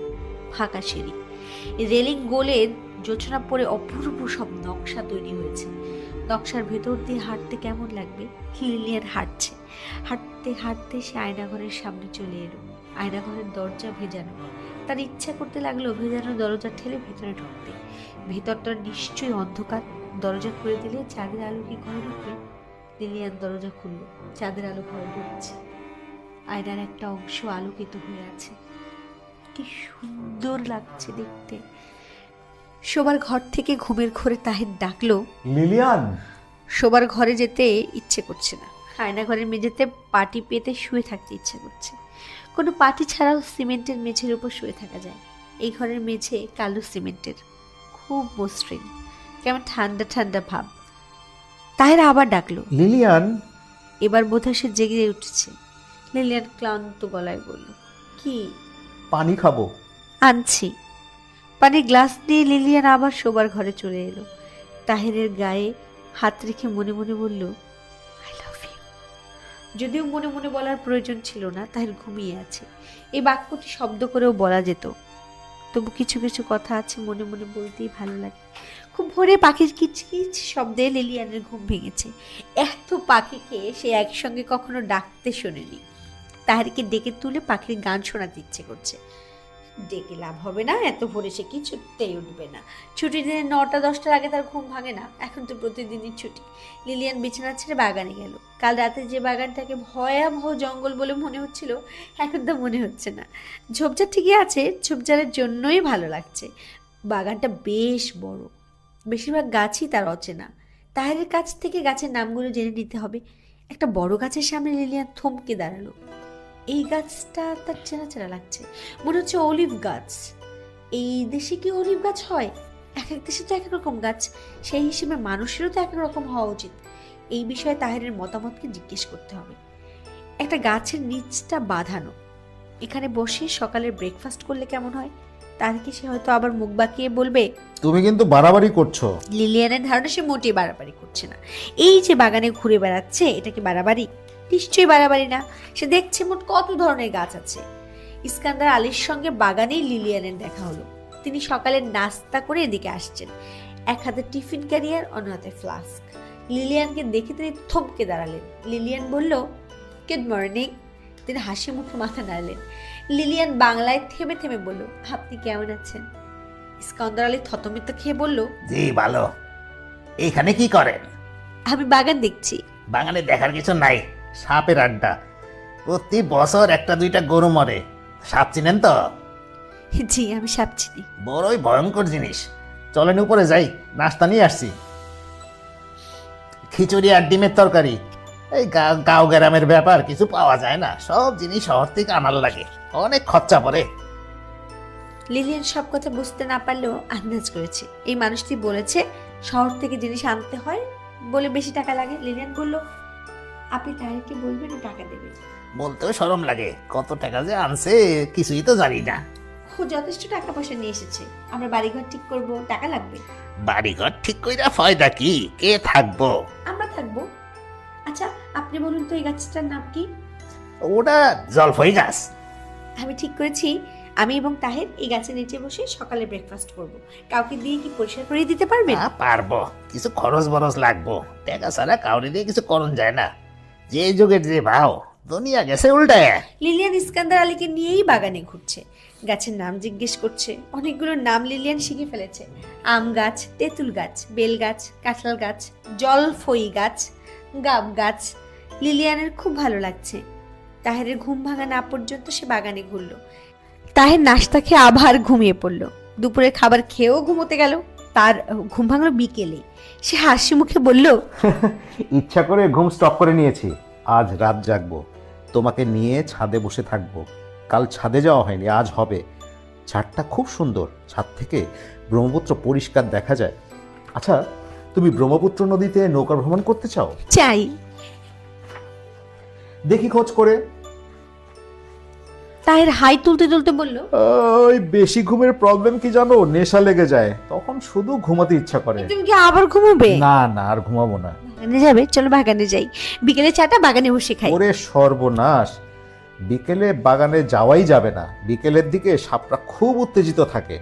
ফাঁকা সিঁড়ি। রেলিং গোলে জোছনা পরে অপূর্ব সব নকশা তৈরি হয়েছে। নকশার ভেতর দিয়ে হাঁটতে কেমন লাগবে? লিলিয়ান হাঁটছে। হাঁটতে হাঁটতে সে আয়নাঘরের সামনে চলে এলো। আয়নাঘরের দরজা ভেজানো। তার ইচ্ছা করতে লাগলো ভেজানো দরজা ঠেলে ভেতরে ঢুকতে। ভেতরটা নিশ্চয়ই অন্ধকার। দরজা খুলে দিলে চাঁদের আলো কি ঘরে ঢুকবে? লিলিয়ান দরজা খুলল। চাঁদের আলো ঘরে ঢুকছে। আয়নার একটা অংশ আলোকিত হয়ে আছে। কি সুন্দর লাগছে দেখতে। শোবার ঘর থেকে ঘুমের ঘোরে তাহির ডাকলো, লিলিয়ান। শোবার ঘরে যেতে ইচ্ছে করছে না। আয়নাঘরের মেঝেতে পাটি পেতে শুয়ে থাকতে ইচ্ছে করছে। কোনো পাটি ছাড়াও সিমেন্টের মেঝের উপর শুয়ে থাকা যায়। এই ঘরের মেঝে কালো সিমেন্টের, খুব মসৃণ, কেমন ঠান্ডা ঠান্ডা ভাব। তাহের আবার ডাকলো, লিলিয়ান। এবার বোধহয় সে জেগে উঠেছে। লিলিয়ান ক্লান্ত গলায় বলল, কি? পানি খাবো। আনছি। পানির গ্লাস নিয়ে লিলিয়ান আবার শোবার ঘরে চলে এলো। তাহেরের গায়ে হাত রেখে মনে মনে বলল, আই লাভ ইউ। যদিও মনে মনে বলার প্রয়োজন ছিল না, তাহের ঘুমিয়ে আছে। এই বাক্যটি শব্দ করেও বলা যেত, তবু কিছু কিছু কথা আছে মনে মনে বলতেই ভালো লাগে। খুব ভোরে পাখির কিচকিচ শব্দে লিলিয়ানের ঘুম ভেঙেছে। এত পাখিকে সে একসঙ্গে কখনো ডাকতে শোনেনি। তাহারিকে ডেকে তুলে পাখির গান শোনাতে ইচ্ছে করছে। ডেকে লাভ হবে না, এত ভোরে সে কিছুতেই উঠবে না। ছুটির দিনে 9টা-10টার আগে তার ঘুম ভাঙে না। এখন তো প্রতিদিনই ছুটি। লিলিয়ান বিছানা ছেড়ে বাগানে গেল। কাল রাতে যে বাগানটাকে ভয়াবহ জঙ্গল বলে মনে হচ্ছিল, এখন তো মনে হচ্ছে না। ঝোপঝাড় ঠিকই আছে, ঝোপঝাড়ের জন্যই ভালো লাগছে। বাগানটা বেশ বড়, বেশিরভাগ গাছই তার অচেনা। তাহেরের কাছ থেকে গাছের নামগুলো জেনে নিতে হবে। একটা বড় গাছের সামনে লিলিয়ান থমকে দাঁড়ালো। এই গাছটা তার চেনা চেনা লাগছে, মনে হচ্ছে অলিভ গাছ। এই দেশে কি অলিভ গাছ হয়? এক এক দেশে তো এক এক রকম গাছ, সেই হিসেবে মানুষেরও তো এক এক রকম হওয়া উচিত। এই বিষয়ে তাহেরের মতামতকে জিজ্ঞেস করতে হবে। একটা গাছের নিচটা বাঁধানো, এখানে বসে সকালের ব্রেকফাস্ট করলে কেমন হয়? তাহলে সে হয়তো আবার মুখ বাঁকিয়ে বলবে। তুমি কিন্তু বাড়াবাড়ি করছো। লিলিয়ানের ধারণা সে মোটেই বাড়াবাড়ি করছে না। এই যে বাগানে ঘুরে বেড়াচ্ছে, এটা কি বাড়াবাড়ি? নিশ্চয়ই বাড়াবাড়ি না। সে দেখছে মোট কত ধরনের গাছ আছে। ইস্কান্দার আলীর সঙ্গে বাগানেই লিলিয়ানের দেখা হলো। তিনি সকালে নাস্তা করে এদিকে আসছেন, এক হাতে টিফিন ক্যারিয়ার, অন্য হাতে ফ্লাস্ক। লিলিয়ানকে দেখে তিনি থমকে দাঁড়ালেন। লিলিয়ান বলল, গুড মর্নিং। তিনি হাসি মুখে মাথা নাড়লেন। লিলিয়ান বাংলায় থেমে থেমে বলল, আপনি কেমন আছেন? ইস্কান্দার আলী থতমত খেয়ে বলল, জি ভালো। এইখানে কি করেন? আমি বাগান দেখছি। বাগানে দেখার কিছু নাই, সাপের আড্ডা। প্রতি বছর 1-2টা গরু মরে। সাপ চিনেন তো? জি, আমি সাপ চিনি। বড়ই ভয়ঙ্কর জিনিস। চলেন উপরে যাই, নাস্তা নিয়ে আসছি। খিচুড়ি আর ডিমের তরকারি। এই গাঁও গ্রামের ব্যাপার, কিছু পাওয়া যায় না। সব জিনিস শহর থেকে আনার লাগে, অনেক খরচা পড়ে। লিলিয়ান সব কথা বুঝতে না পারলেও আন্দাজ করেছে। এই মানুষটি বলেছে শহর থেকে জিনিস আনতে হয় বলে বেশি টাকা লাগে। লিলিয়ান বলল, আপনি তাদেরকে বলবেন টাকা দেবে। বলতেও শরম লাগে, কত টাকা যে আনছে কিছুই তো জানি না। ও যথেষ্ট টাকা পয়সা নিয়ে এসেছে। আমরা বাড়িঘর ঠিক করব, টাকা লাগবে। বাড়িঘর ঠিক কইরা ফায়দা কি? কে থাকবো? আমরা থাকবো। আচ্ছা, আপনি বলুন তো এই গাছটার নাম কি? ওটা জলফই গাছ। আমি ঠিক করেছি, আমি এবং তাহের এই গাছের নিচে বসে সকালে ব্রেকফাস্ট করব। কাউকে দিয়ে কি পরিষ্কার করে দিতে পারবেন? পারবো, কিছু খরচ বরচ লাগবো। টাকা ছাড়া কাউরে দিয়ে কিছু করণ যায় না। যে যুগের যে ভাও, দুনিয়া গেছে উল্টায়। লিলিয়ান ইস্কান্দার আলীকে নিয়েই বাগানে ঘুরছে, গাছের নাম জিজ্ঞেস করছে। অনেকগুলো নাম লিলিয়ান শিখে ফেলেছে। আম গাছ, তেঁতুল গাছ, বেল গাছ, কাঁঠাল গাছ, জলফই গাছ, গাব গাছ। লিলিয়ানের খুব ভালো লাগছে। তাহেরের ঘুম ভাঙা না পর্যন্ত সে বাগানে ঘুরল। তাহের নাস্তা খেয়ে আবার ঘুমিয়ে পড়ল। দুপুরের খাবার খেয়েও ঘুমোতে গেল। তার ঘুম ভাঙলো বিকেলে। সে হাসি মুখে বলল, ইচ্ছা করে ঘুম স্টপ করে নিয়েছি। আজ রাত জাগবো, তোমাকে নিয়ে ছাদে বসে থাকবো। কাল ছাদে যাওয়া হয়নি, আজ হবে। ছাদটা খুব সুন্দর, ছাদ থেকে ব্রহ্মপুত্র পরিষ্কার দেখা যায়। আচ্ছা, তুমি ব্রহ্মপুত্র নদীতে নৌকা ভ্রমণ করতে চাও? চাই। দেখি খোঁজ করে। তাহের হাই তুলতে তুলতে বলল, ওই বেশি ঘুমের প্রবলেম কি জানো? নেশা লেগে যায়, তখন শুধু ঘুমাতে ইচ্ছা করে। তুমি কি আবার ঘুমোবে? না না, আর ঘুমাবো না। বাগানে যাবে? চলো বাগানে যাই। বিকেলে চাটা বাগানে বসে খাই। ওরে সর্বনাশ, বিকেলে বাগানে যাওয়াই যাবে না। বিকেলের দিকে সাপরা খুব উত্তেজিত থাকে।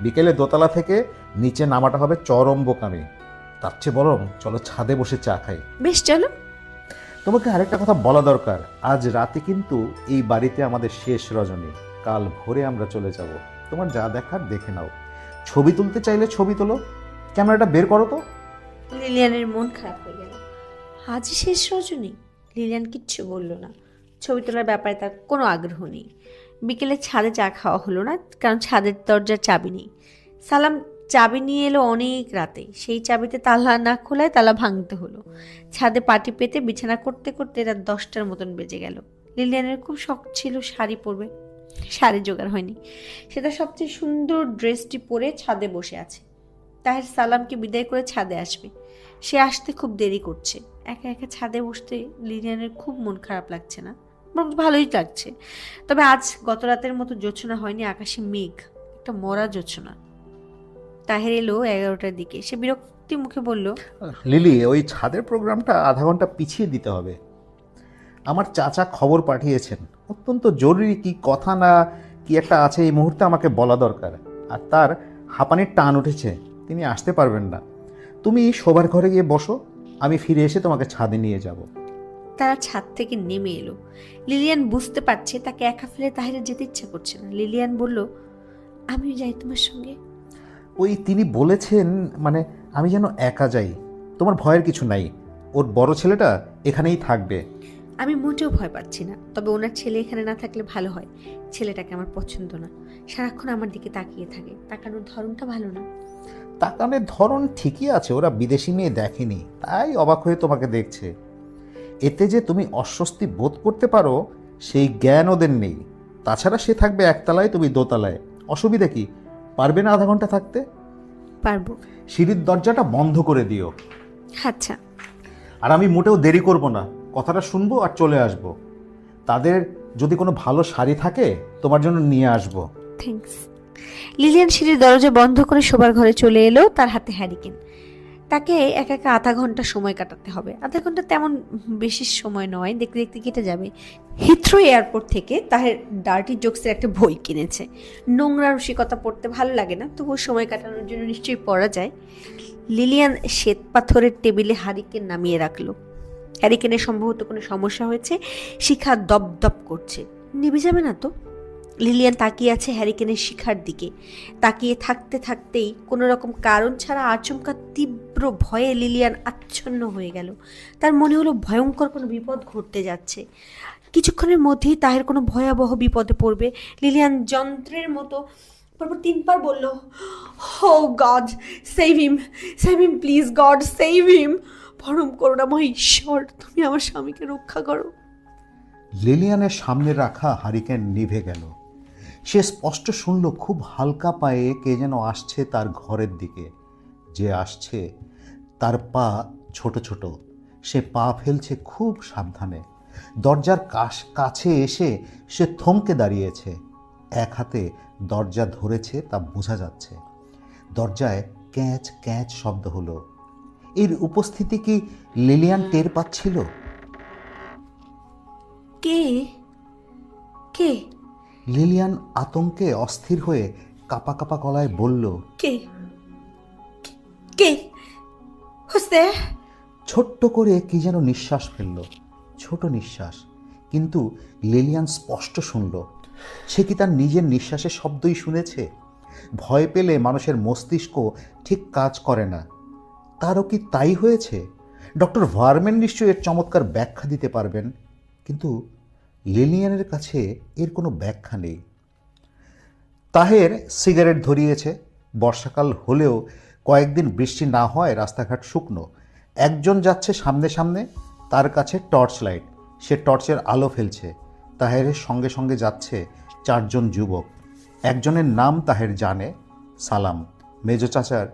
বিকেলে দোতলা থেকে নিচে নামাটা হবে চরম বোকামি। তার চেয়ে বরং চলো ছাদে বসে চা খাই। বেশ, চলো। তোমাকে আরেকটা কথা বলা দরকার, আজ রাতে কিন্তু এই বাড়িতে আমাদের শেষ রজনী। কাল ভোরে আমরা চলে যাব। তোমার যা দেখার দেখে নাও। ছবি তুলতে চাইলে ছবি তোলো, ক্যামেরাটা বের করো তো। লিলিয়ানের মন খারাপ হয়ে গেল। আজ শেষ রজনী। লিলিয়ান কিচ্ছু বলল না। ছবি তোলার ব্যাপারে তার কোনো আগ্রহ নেই। বিকেলে ছাদে চা খাওয়া হলো না, কারণ ছাদের দরজার চাবি নেই। সালাম চাবি নিয়ে এলো অনেক রাতে। সেই চাবিতে তালা না খোলায় তালা ভাঙতে হলো। ছাদে পাটি পেতে বিছানা করতে করতে রাত 10টার মতন বেজে গেল। লিলিয়ানের খুব শখ ছিল শাড়ি পরবে, শাড়ি জোগাড় হয়নি। সে তার সবচেয়ে সুন্দর ড্রেসটি পরে ছাদে বসে আছে। তাহের সালামকে বিদায় করে ছাদে আসবে। সে আসতে খুব দেরি করছে। একা একা ছাদে বসতে লিলিয়ানের খুব মন খারাপ লাগছে না, বরং ভালোই লাগছে। তবে আজ গত রাতের মতো জোছনা হয়নি, আকাশে মেঘ, একটা মরা জোছনা। তাহের এলো 11টার দিকে। সে বিরক্তি মুখে বলল, লিলি, ওই ছাদের প্রোগ্রামটা আধা ঘন্টা পিছিয়ে দিতে হবে। আমার চাচা খবর পাঠিয়েছেন, অত্যন্ত জরুরি কি কথা না কি একটা আছে, এই মুহূর্তে আমাকে বলা দরকার। আর তার হাঁপানির টান উঠেছে। তিনি আসতে পারবেন না। তুমি শোবার ঘরে গিয়ে বসো, আমি ফিরে এসে তোমাকে ছাদে নিয়ে যাব। তারা ছাদ থেকে নেমে এলো। লিলিয়ান বুঝতে পারছে তাকে একা ফেলে তাহিরের যেতে ইচ্ছা করছে না। লিলিয়ান বলল, আমিও যাই তোমার সঙ্গে। ওই তিনি বলেছেন, মানে আমি যেন একা যাই। তোমার ভয়ের কিছু নাই, ওর বড় ছেলেটা এখানেই থাকবে। আমি মোটেও ভয় পাচ্ছি না, তবে ওনার ছেলে এখানে না থাকলে ভালো হয়। ছেলেটাকে আমার পছন্দ না, সারাক্ষণ আমার দিকে তাকিয়ে থাকে, তাকানোর ধরনটা ভালো না। তাকানের ধরন ঠিকই আছে, ওরা বিদেশি মেয়ে দেখেনি, তাই অবাক হয়ে তোমাকে দেখছে। এতে যে তুমি অস্বস্তি বোধ করতে পারো সেই জ্ঞান ওদের নেই। তাছাড়া সে থাকবে একতলায়, তুমি দোতলায়, অসুবিধা কি? পারবে না আধা ঘন্টা থাকতে? পারবো। সিঁড়ির দরজাটা বন্ধ করে দিও। আচ্ছা। আর আমি মোটেও দেরি করব না, কথাটা শুনবো আর চলে আসব। তাদের যদি কোনো ভালো শাড়ি থাকে তোমার জন্য নিয়ে আসবো। থ্যাঙ্কস। লিলিয়ান সিঁড়ির দরজা বন্ধ করে শোবার ঘরে চলে এলো, তার হাতে হ্যারিকেন। তাকে একা একা আধা ঘন্টা সময় কাটাতে হবে। আধা ঘন্টা তেমন বেশি সময় নয়, দেখতে দেখতে কেটে যাবে। হিথ্রো এয়ারপোর্ট থেকে তাহের ডার্টি জোকসের একটা বই কিনেছে। নোংরা রসিকতা পড়তে ভালো লাগে না, তবুও সময় কাটানোর জন্য নিশ্চয়ই পড়া যায়। লিলিয়ান শ্বেত পাথরের টেবিলে হ্যারিকেন নামিয়ে রাখলো। হ্যারিকেনের সম্ভবত কোনো সমস্যা হয়েছে, শিখা দপ দপ করছে। নিভে যাবে না তো? লিলিয়ান তাকিয়ে আছে হ্যারিকেনের শিখার দিকে। তাকিয়ে থাকতে থাকতেই কোনো রকম কারণ ছাড়া আচমকা তীব্র ভয়ে লিলিয়ান আচ্ছন্ন হয়ে গেল। তার মনে হলো ভয়ঙ্কর কোনো বিপদ ঘটতে যাচ্ছে। কিছুক্ষণের মধ্যেই তাহের কোনো ভয়াবহ বিপদে পড়বে। লিলিয়ান যন্ত্রের মতো পরপর 3 বার বলল, oh God save him please, God save him. পরম করুণাময় ঈশ্বর, তুমি আমার স্বামীকে রক্ষা করো। লিলিয়ানের সামনে রাখা হারিকেন নিভে গেল। সে স্পষ্ট শুনল খুব হালকা পায়ে কে যেন আসছে তার ঘরের দিকে। যে আসছে তার পা ছোট ছোট, সে পা ফেলছে খুব সাবধানে। দরজার কাছে এসে সে থমকে দাঁড়িয়েছে, এক হাতে দরজা ধরেছে তা বোঝা যাচ্ছে। দরজায় ক্যাঁচ ক্যাঁচ শব্দ হলো। এর উপস্থিতি কি লিলিয়ান টের পাচ্ছিল? কে কে? লিলিয়ান আতঙ্কে অস্থির হয়ে কাপা কাপা গলায় বলল, কে কে? হুজ দেয়ার? ছোট্ট করে কি যেন নিঃশ্বাস ফেলল, ছোট নিঃশ্বাস, কিন্তু লিলিয়ান স্পষ্ট শুনল। সে কি তার নিজের নিঃশ্বাসের শব্দই শুনেছে? ভয় পেলে মানুষের মস্তিষ্ক ঠিক কাজ করে না, তারও কি তাই হয়েছে? ডক্টর ভার্মেন নিশ্চয়ই এর চমৎকার ব্যাখ্যা দিতে পারবেন, কিন্তু লিলিয়ানের কাছে এর কোনো ব্যাখ্যা নেই। তাহের সিগারেট ধরিয়েছে। বর্ষাকাল হলেও কয়েকদিন বৃষ্টি না হয় রাস্তাঘাট শুকনো। একজন যাচ্ছে সামনে সামনে, তার কাছে টর্চ লাইট, সে টর্চের আলো ফেলছে। তাহেরের সঙ্গে সঙ্গে যাচ্ছে 4 জন যুবক। একজনের নাম তাহের জানে, সালাম, মেজো চাচার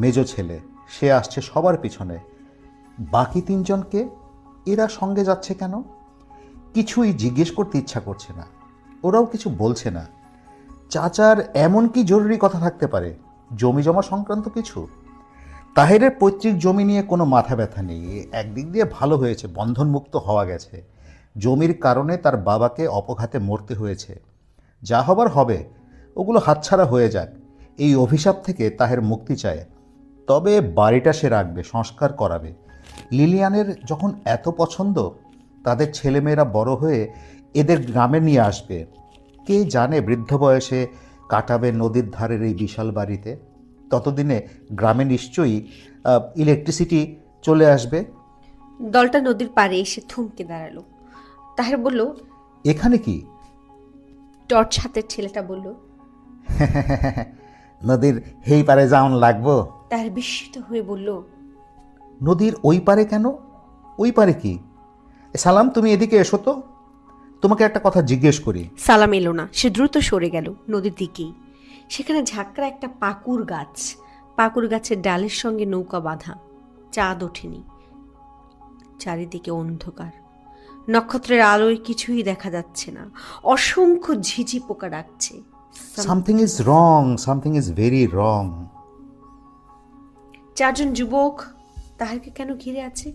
মেজো ছেলে। সে আসছে সবার পিছনে। বাকি 3 জনকে এরা সঙ্গে যাচ্ছে কেন? কিছুই জিজ্ঞেস করতে ইচ্ছা করছে না, ওরাও কিছু বলছে না। চাচার এমন কি জরুরি কথা থাকতে পারে? জমি জমা সংক্রান্ত কিছু? তাহেরের পৈতৃক জমি নিয়ে কোনো মাথা ব্যথা নেই। একদিক দিয়ে ভালো হয়েছে, বন্ধনমুক্ত হওয়া গেছে। জমির কারণে তার বাবাকে অপঘাতে মরতে হয়েছে, যা হবার হবে, ওগুলো হাতছাড়া হয়ে যাক। এই অভিশাপ থেকে তাহের মুক্তি চায়। তবে বাড়িটা সে রাখবে, সংস্কার করাবে। লিলিয়ানের যখন এত পছন্দ, তাদের ছেলেমেয়েরা বড় হয়ে এদের গ্রামে নিয়ে আসবে। কে জানে বৃদ্ধ বয়সে কাটাবে নদীর ধারের এই বিশাল বাড়িতে। ততদিনে গ্রামে নিশ্চয়ই ইলেকট্রিসিটি চলে আসবে। দলটা নদীর পাড়ে এসে থমকে দাঁড়ালো। তাহের বলল, এখানে কি? টর্চ হাতের ছেলেটা বলল। নদীর হেই পারে যাওন লাগবো? তাহের বিস্মিত হয়ে বলল, নদীর ওই পারে কেন? ওই পারে কি? সালাম, তুমি এদিকে এসো তো, তোমাকে একটা কথা জিজ্ঞেস করি। সালাম এলো না, সে দ্রুত সরে গেল নদীর দিকেই। সেখানে ঝাঁকড়া একটা পাকুর গাছ, পাকুর গাছের ডালের সঙ্গে নৌকা বাঁধা। চাঁদ ওঠেনি, চারিদিকে অন্ধকার। নক্ষত্রের আলোয় কিছুই দেখা যাচ্ছে না। অসংখ্য ঝিঝি পোকা ডাকছে। Something is wrong, something is very wrong. 4 জন যুবক তাহারকে কেন ঘিরে আছে?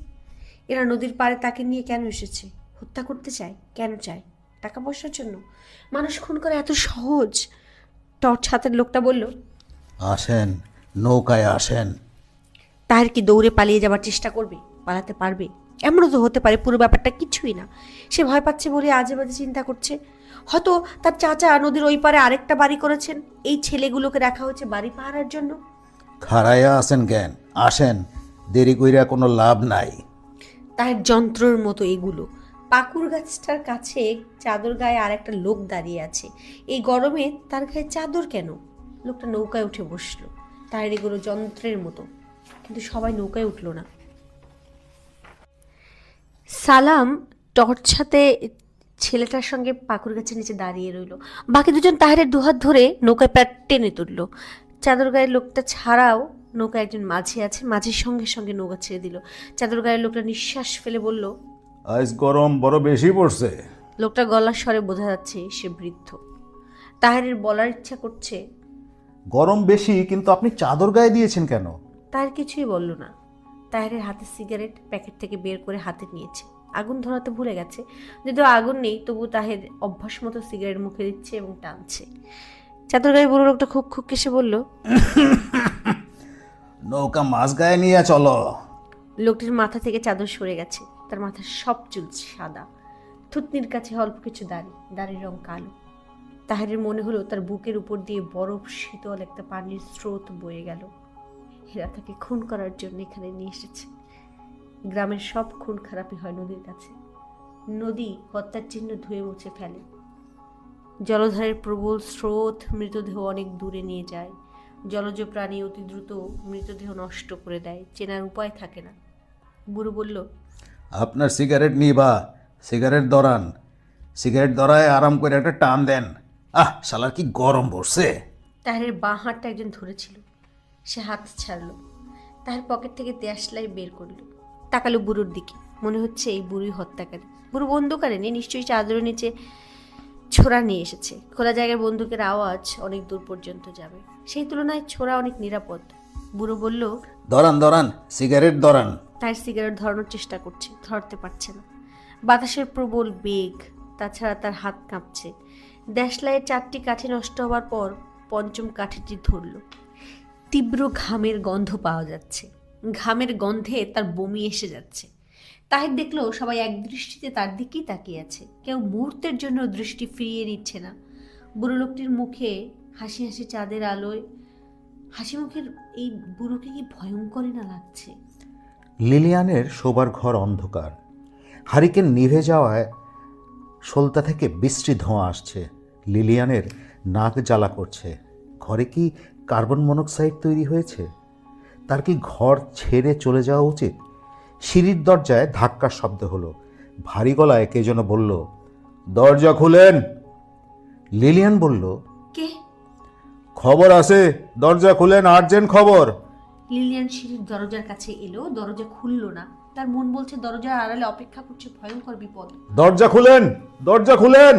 এরা নদীর পাড়ে তাকে নিয়ে কেন এসেছে? হত্যা করতে চায়? কেন চায়? টাকা পয়সার জন্য? মানুষ খুন করা এত সহজ? টর্চ হাতের লোকটা বলল, আসেন, নৌকায় আসেন। তাহের কি দৌড়ে পালিয়ে যাবার চেষ্টা করবে? পালাতে পারবে? এমনও তো হতে পারে পুরো ব্যাপারটা কিছুই না, সে ভয় পাচ্ছে বলে আজে বাজে চিন্তা করছে। হয়তো তার চাচা নদীর ওই পারে আরেকটা বাড়ি করেছেন, এই ছেলেগুলোকে রাখা হয়েছে বাড়ি পাহারার জন্য। খাড়াইয়া আছেন জ্ঞান, আসেন, দেরি কইরা কোনো লাভ নাই। তাহের যন্ত্রের মতো এগুলো। পাকুর গাছটার কাছে চাদর গায়ে আর একটা লোক দাঁড়িয়ে আছে। এই গরমে তার গায়ে চাদর কেন? লোকটা নৌকায় উঠে বসলো। তাহের এগুলো যন্ত্রের মতো, কিন্তু সবাই নৌকায় উঠলো না। সালাম টর্চ হাতে ছেলেটার সঙ্গে পাকুর গাছের নিচে দাঁড়িয়ে রইল। বাকি দুজন তাহেরের দুহাত ধরে নৌকায় প্যাট টেনে তুললো। চাদর গায়ের লোকটা ছাড়াও নৌকায় একজন মাঝি আছে, মাঝির সঙ্গে সঙ্গে নৌকা ছেড়ে দিল। চাদর গায়ের লোকটা নিঃশ্বাস ফেলে বলল, আজ গরম বড় বেশি পড়ছে। লোকটা গলার স্বরে বোঝা যাচ্ছে সে বৃদ্ধ। তাহেরের বলার ইচ্ছা করছে, গরম বেশি, কিন্তু আপনি চাদর গায়ে দিয়েছেন কেন? তাহের কিছুই বলল না। তাহেরের হাতে সিগারেট প্যাকেট থেকে বের করে হাতে নিয়েছে। আগুন ধরাতে ভুলে গেছে, যদিও আগুন নেই, তবু তাহের অভ্যাস মতো সিগারেট মুখে দিচ্ছে এবং টানছে। চাদর গায়ে বুড়ো লোকটা খুব খুব কেসে বলল, নৌকা মাছ গায়ে নিয়ে চলো। লোকটির মাথা থেকে চাদর সরে গেছে, তার মাথার সব চুল সাদা, থুতনির কাছে অল্প কিছু দাড়ি, দাড়ির রং কালো। তাহেরের মনে হলো তার বুকের উপর দিয়ে বরফ শীতল একটা পানির স্রোত বয়ে গেল। এরা তাকে খুন করার জন্য এখানে নিয়ে এসেছে। গ্রামের সব খুন খারাপই হয় নদীর কাছে। নদী হত্যার চিহ্ন ধুয়ে মুছে ফেলে। জলধারের প্রবল স্রোত মৃতদেহ অনেক দূরে নিয়ে যায়। জলজ প্রাণী অতি দ্রুত মৃতদেহ নষ্ট করে দেয়, চেনার উপায় থাকে না। বুড়ো বলল, আপনার সিগারেট নিবা, সিগারেট ধরান, সিগারেট ধরায় আরাম করে একটা টান দেন। শালার কি গরম পড়ছে। তাহের বাঁ হাতটা একজন ধরেছিল, সে হাত ছাড়লো। তাহের পকেট থেকে দেশলাই বের করলো, তাকালো বুড়োর দিকে। মনে হচ্ছে এই বুড়োই হত্যাকারী। বুড়ো বন্দুক আনেনি, নিশ্চয়ই চাদরের নিচে ছোড়া নিয়ে এসেছে। খোলা জায়গায় বন্দুকের আওয়াজ অনেক দূর পর্যন্ত যাবে, সেই তুলনায় ছোড়া অনেক নিরাপদ। বুড়ো বলল, ধরান ধরান, সিগারেট ধরান। তার সিগারেট ধরানোর চেষ্টা করছে, ধরতে পারছে না। বাতাসের প্রবল বেগ, তাছাড়া তার হাত কাঁপছে। দেশলাইয়ের 4টি কাঠি নষ্ট হওয়ার পর পঞ্চম কাঠিটি ধরল। তীব্র ঘামের গন্ধ পাওয়া যাচ্ছে, ঘামের গন্ধে তার বমি এসে যাচ্ছে। তাহের দেখলো সবাই এক দৃষ্টিতে তার দিকেই তাকিয়ে আছে, কেউ মুহূর্তের জন্য দৃষ্টি ফিরিয়ে নিচ্ছে না। বুড়ো লোকটির মুখে হাসি হাসি চাঁদের আলোয় হাসি মুখের এই বুড়োকে কি ভয়ঙ্করই না লাগছে। লিলিয়ানের শোবার ঘর অন্ধকার। হারিকেন নিভে যাওয়ায় সলতা থেকে বিশ্রী ধোঁয়া আসছে। লিলিয়ানের নাক জ্বালা করছে। ঘরে কি কার্বন মনোক্সাইড তৈরি হয়েছে? তার কি ঘর ছেড়ে চলে যাওয়া উচিত? সিঁড়ির দরজায় ধাক্কার শব্দ হলো। ভারী গলায় কে যেন বলল, দরজা খুলেন। লিলিয়ান বলল, কে? খবর আছে, দরজা খুলেন, আর্জেন্ট খবর। লিলিয়ান সিঁড়ির দরজার কাছে এলো, দরজা খুলল না। তার মন বলছে দরজার আড়ালে অপেক্ষা করছে ভয়ঙ্কর বিপদ। দরজা খুলেন, দরজা খুলেন।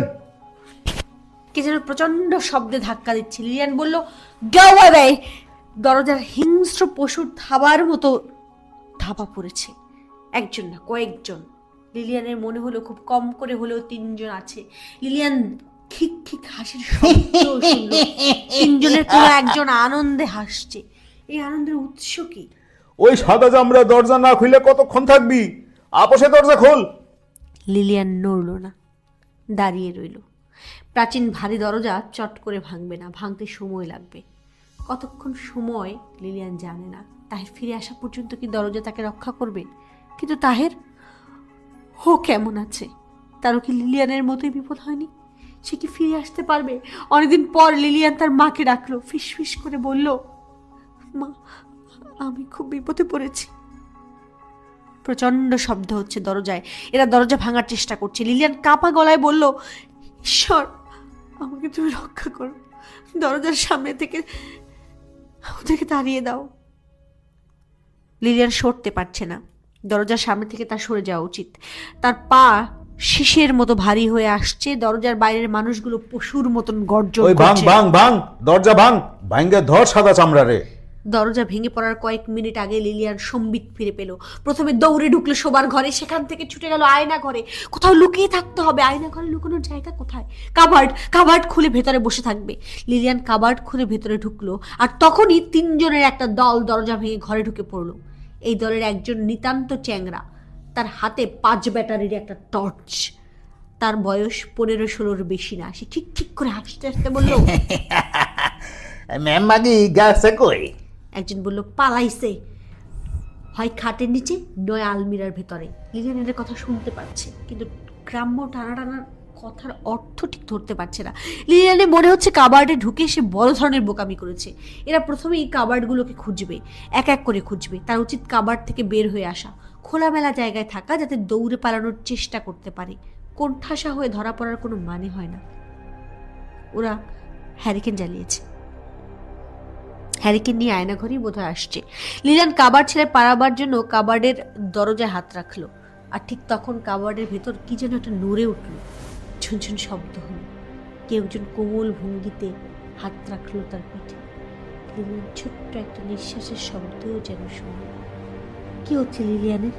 কে যেন প্রচন্ড শব্দে ধাক্কা দিচ্ছে। লিলিয়ান বলল, গো অ্যাওয়ে। দরজার হিংস্র পশুর থাবার মতো ধাপা পড়েছে। একজন না, কয়েকজন। লিলিয়ানের মনে হলো খুব কম করে হলেও 3 জন আছে। লিলিয়ান খিক খিক হাসির শব্দ শুনল। 3 জনের কোনো একজন আনন্দে হাসছে। এই আনন্দের উৎস কি? ওই সাদা চামড়া দরজা না খুলে কতক্ষণ থাকবি? আপোষে দরজা খোল। লিলিয়ান নড়ল না, দাঁড়িয়ে রইল। প্রাচীন ভারী দরজা চট করে ভাঙবে না, ভাঙতে সময় লাগবে। কতক্ষণ সময় লিলিয়ান জানে না। তাহের ফিরে আসা পর্যন্ত কি দরজা তাকে রক্ষা করবে? কিন্তু তাহের ও কেমন আছে? তারও কি লিলিয়ানের মতোই বিপদ হয়নি? সে কি ফিরে আসতে পারবে? অনেকদিন পর লিলিয়ান তার মাকে ডাকলো, ফিস ফিস করে বলল, মা, আমি খুব বিপদে পড়েছি। প্রচন্ড শব্দ হচ্ছে দরজায়। এরা দরজা ভাঙার চেষ্টা করছে। লিলিয়ান কাঁপা গলায় বলল, ঈশ্বর, আমাকে তুমি রক্ষা করো, দরজার সামনে থেকে ওদেরকে তাড়িয়ে দাও। লিলিয়ান সরতে পারছে না। দরজার সামনে থেকে তার সরে যাওয়া উচিত। তার পা শীষের মতো ভারী হয়ে আসছে। দরজার বাইরের মানুষগুলো পশুর মতন গর্জন ওই ভাঙ করছে। ভাঙ ভাঙ, দরজা ভাঙ, ভাঙ্গে ধর সাদা চামড়া রে। দরজা ভেঙে পড়ার কয়েক মিনিট আগে লিলিয়ান সম্বিত ফিরে পেল। প্রথমে দৌড়ে ঢুকলো শোবার ঘরে, সেখান থেকে ছুটে গেল আয়না ঘরে। কোথাও লুকিয়ে থাকতে হবে, আয়না ঘরে লুকানোর জায়গা কোথায়? কাবার্ড খুলে ভেতরে বসে থাকবে। লিলিয়ান কাবার্ড খুলে ভেতরে ঢুকলো, আর তখনই তিনজনের একটা দল দরজা ভেঙে ঘরে ঢুকে পড়লো। এই দলের একজন নিতান্ত চ্যাংরা, তার হাতে 5 ব্যাটারির একটা টর্চ। তার বয়স 15-16 বেশি না। সে ঠিক ঠিক করে হাসতে হাসতে বলল, ম্যাম মাগি গেছে কই? একজন বলল, পালাইছে, হয় খাটের নিচে নয় আলমিরার ভেতরে। লিলিয়ানের কথা শুনতে পাচ্ছে, কিন্তু গ্রাম্য টানাটানার কথার অর্থ ঠিক ধরতে পারছে না। লিলিয়ানের মনে হচ্ছে কাবার্ডে ঢুকে সে বড় ধরনের বোকামি করেছে। এরা প্রথমেই কাবার্ডগুলোকে খুঁজবে, এক এক করে খুঁজবে। তার উচিত কাবার্ড থেকে বের হয়ে আসা, খোলামেলা জায়গায় থাকা, যাতে দৌড়ে পালানোর চেষ্টা করতে পারে। কোণঠাসা হয়ে ধরা পড়ার কোনো মানে হয় না। ওরা হ্যারিকেন জ্বালিয়েছে। হ্যারিকেন নিয়ে আয়না ঘরেই বোধহয় আসছে। লিলিয়ান কাবার্ড ছেড়ে পালাবার জন্য কাবার্ডের দরজায় হাত রাখলো, আর ঠিক তখন কাবার্ডের ভেতর কি যেন একটা নড়ে উঠল। ঝুনঝুন শব্দ হলো। কেউ একজন কোমল ভঙ্গিতে হাত রাখলো তার পিঠে। লিলিয়ান ছোট্ট একটা নিঃশ্বাসের শব্দও যেন শুনল। কি হচ্ছে লিলিয়ানের?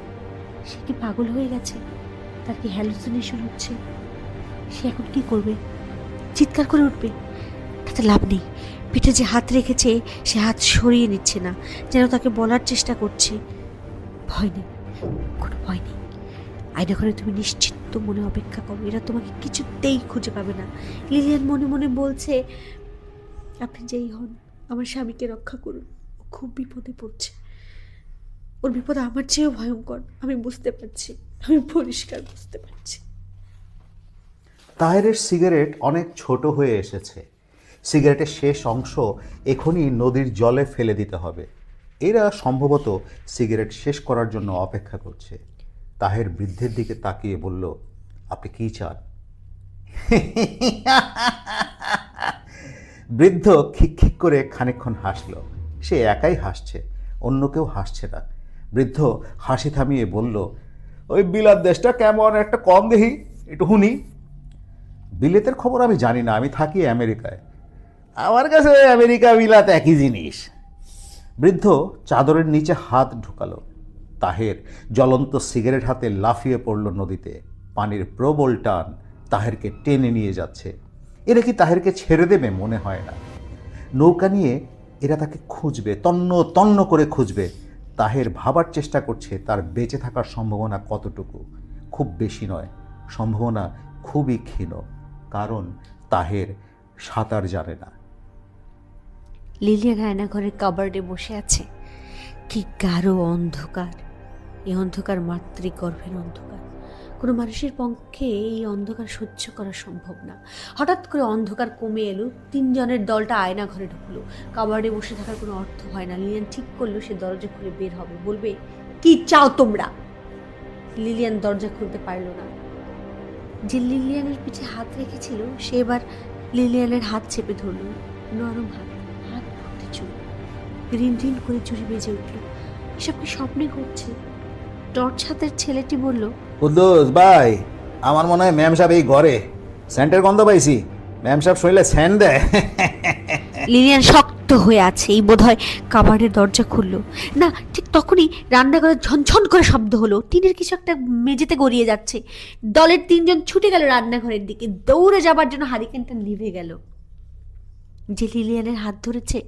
সে কি পাগল হয়ে গেছে? তার কি হ্যালুসিনেশন হচ্ছে? সে এখন কি করবে? চিৎকার করে উঠবে? তাতে লাভ নেই। পিঠে যে হাত রেখেছে সে হাত সরিয়ে নিচ্ছে না, যেন তাকে বলার চেষ্টা করছে, ভয় নেই, কোনো ভয় নেই। আয়না ঘরে তুমি নিশ্চিন্ত মনে অপেক্ষা করো, এরা তোমাকে কিছুতেই খুঁজে পাবে না। লিলিয়ান মনে মনে বলছে, আপনি যেই হন আমার স্বামীকে রক্ষা করুন, ও খুব বিপদে পড়ছে। ওর বিপদ আমার চেয়েও ভয়ঙ্কর, আমি বুঝতে পারছি, আমি পরিষ্কার বুঝতে পারছি। তাহেরের সিগারেট অনেক ছোট হয়ে এসেছে। সিগারেটের শেষ অংশ এখনই নদীর জলে ফেলে দিতে হবে। এরা সম্ভবত সিগারেট শেষ করার জন্য অপেক্ষা করছে। তাহের বৃদ্ধের দিকে তাকিয়ে বলল, আপনি কি চান? বৃদ্ধ খিকখিক করে খানিকক্ষণ হাসল। সে একাই হাসছে, অন্য কেউ হাসছে না। বৃদ্ধ হাসি থামিয়ে বলল, ওই বিলাত দেশটা কেমন একটা কম দেখি, একটু শুনি। বিলেতের খবর আমি জানি না, আমি থাকি আমেরিকায়। আমার কাছে আমেরিকা বিলাত একই জিনিস। বৃদ্ধ চাদরের নিচে হাত ঢুকালো। তাহের জ্বলন্ত সিগারেট হাতে লাফিয়ে পড়ল নদীতে। পানির প্রবল টান তাহেরকে টেনে নিয়ে যাচ্ছে। এরা কি তাহেরকে ছেড়ে দেবে? মনে হয় না। নৌকা নিয়ে এরা তাকে খুঁজবে, তন্ন তন্ন করে খুঁজবে। তাহের ভাবার চেষ্টা করছে তার বেঁচে থাকার সম্ভাবনা কতটুকু। খুব বেশি নয়, সম্ভাবনা খুবই ক্ষীণ, কারণ তাহের সাঁতার জানে না। লিলিয়ান আয়না ঘরের কাবার্ডে বসে আছে। কি গাঢ় অন্ধকার! এই অন্ধকার মাতৃগর্ভের অন্ধকার। কোনো মানুষের পক্ষে এই অন্ধকার সহ্য করা সম্ভব না। হঠাৎ করে অন্ধকার কমে এলো। তিনজনের দলটা আয়না ঘরে ঢুকলো। কাবার্ডে বসে থাকার কোনো অর্থ হয় না। লিলিয়ান ঠিক করলো সে দরজা খুলে বের হবে, বলবে, কি চাও তোমরা? লিলিয়ান দরজা খুলতে পারল না। যে লিলিয়ানের পিঠে হাত রেখেছিল সে এবার লিলিয়ানের হাত চেপে ধরল। নরম হাত, হাত ভর্তি চুল, রিন রিন করে চুরি বেজে উঠল। এসব কি স্বপ্নে ঘটছে? টর্চ হাতের ছেলেটি বলল, কুদ্দুস ভাই, আমার মনে হয় ম্যাম সাহেব এই ঘরে। স্যান্টের গন্ধ পাইছি। ম্যাম সাহেব শরীরে স্যান্ড দেয়। লিলিয়ান শক্ত হয়ে আছে। এই বোধহয় কাবার্ডের দরজা খুললো না। ঠিক তখনই রান্নাঘরে ঝনঝন করে শব্দ হলো। টিনের কিছু একটা মেঝেতে গড়িয়ে যাচ্ছে। দলের তিনজন ছুটে গেল রান্নাঘরের দিকে। দৌড়ে যাবার জন্য হারিকেনটা নিভে গেল। যে লিলিয়ানের হাত ধরেছে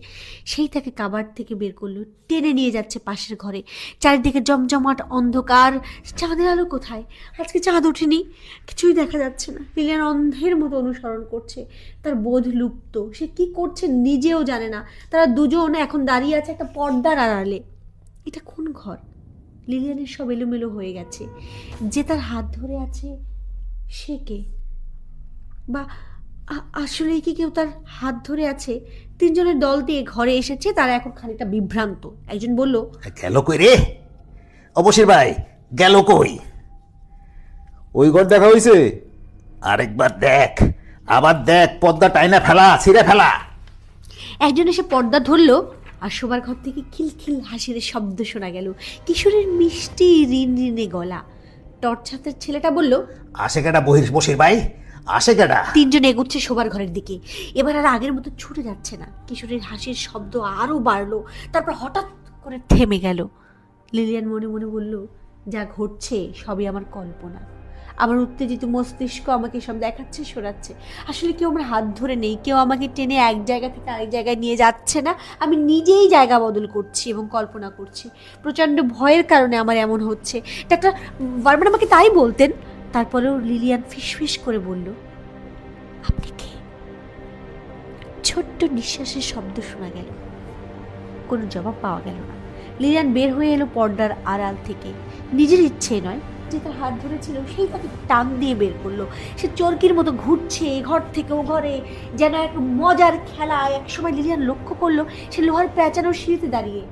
সেই তাকে কাবার্ড থেকে বের করলো, টেনে নিয়ে যাচ্ছে পাশের ঘরে। চারিদিকে জমজমাট অন্ধকার। চাঁদের আলো কোথায়? আজকে চাঁদ ওঠেনি, কিছুই দেখা যাচ্ছে না। লিলিয়ান অন্ধের মতো অনুসরণ করছে। তার বোধ লুপ্ত, সে কি করছে নিজেও জানে না। তারা দুজন এখন দাঁড়িয়ে আছে একটা পর্দার আড়ালে। এটা কোন ঘর? লিলিয়ানের সব এলোমেলো হয়ে গেছে। যে তার হাত ধরে আছে সে কে? বা আসলে কি কেউ তার হাত ধরে আছে? তিনজনের দল দিয়ে ঘরে এসেছে। তারা এখন খানিকটা বিভ্রান্ত। একজন বলল, গেল কই রে? অবশ্যই ভাই, গেল কই? ওই ঘর দেখা হয়েছে? আরেকবার দেখ, আবার দেখ, পর্দা টাইনা ফেলা, ছিঁড়ে ফেলা। একজন এসে পর্দা ধরলো, আর শোবার ঘর থেকে খিলখিল হাসির শব্দ শোনা গেল। কিশোরের মিষ্টি রিন রিনে গলা। টর্চ হাতের ছেলেটা বলল, আসে কেটা বসির ভাই? আসে কেডা? তিনজন এগুচ্ছে শোবার ঘরের দিকে। এবার আর আগের মতো ছুটে যাচ্ছে না। কিশোরীর হাসির শব্দ আরো বাড়লো, তারপর হঠাৎ করে থেমে গেল। লিলিয়ান মনে মনে বলল, যা ঘটছে সবই আমার কল্পনা। আমার উত্তেজিত মস্তিষ্ক আমাকে সব দেখাচ্ছে, শোনাচ্ছে। আসলে কেউ আমার হাত ধরে নেই, কেউ আমাকে টেনে এক জায়গা থেকে আরেক জায়গায় নিয়ে যাচ্ছে না। আমি নিজেই জায়গা বদল করছি এবং কল্পনা করছি। প্রচণ্ড ভয়ের কারণে আমার এমন হচ্ছে। ডাক্তার বারবার আমাকে তাই বলতেন। তারপরেও লিলিয়ান ফিসফিস করে বলল, আপনি কে? ছোট্ট নিঃশ্বাসের শব্দ শোনা গেল, কোনো জবাব পাওয়া গেল না। লিলিয়ান বের হয়ে এলো পর্দার আড়াল থেকে। নিজের ইচ্ছে নয়, যে তার হাত ধরেছিল সেই তাকে টান দিয়ে বের করলো। সে চরকির মতো ঘুরছে এ ঘর থেকে ও ঘরে, যেন এক মজার খেলা। একসময় লিলিয়ান লক্ষ্য করলো সে লোহার প্যাঁচানোর সিঁড়িতে দাঁড়িয়ে।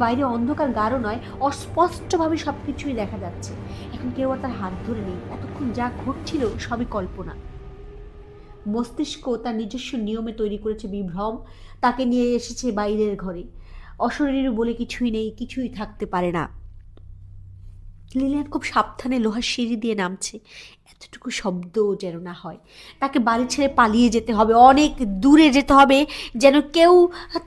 বাইরে অন্ধকার গাঢ় নয়, অস্পষ্টভাবে সবকিছুই দেখা যাচ্ছে। এখন কেউ আর তার হাত ধরে নেই। এতক্ষণ যা ঘটছিল সবই কল্পনা। মস্তিষ্ক তার নিজস্ব নিয়মে তৈরি করেছে বিভ্রম। তাকে নিয়ে এসেছে বাইরের ঘরে। অশরীর বলে কিছুই নেই, কিছুই থাকতে পারে না। লিলিয়ান খুব সাবধানে লোহার সিঁড়ি দিয়ে নামছে। এতটুকু শব্দ যেন না হয়। তাকে বাড়ি ছেড়ে পালিয়ে যেতে হবে, অনেক দূরে যেতে হবে, যেন কেউ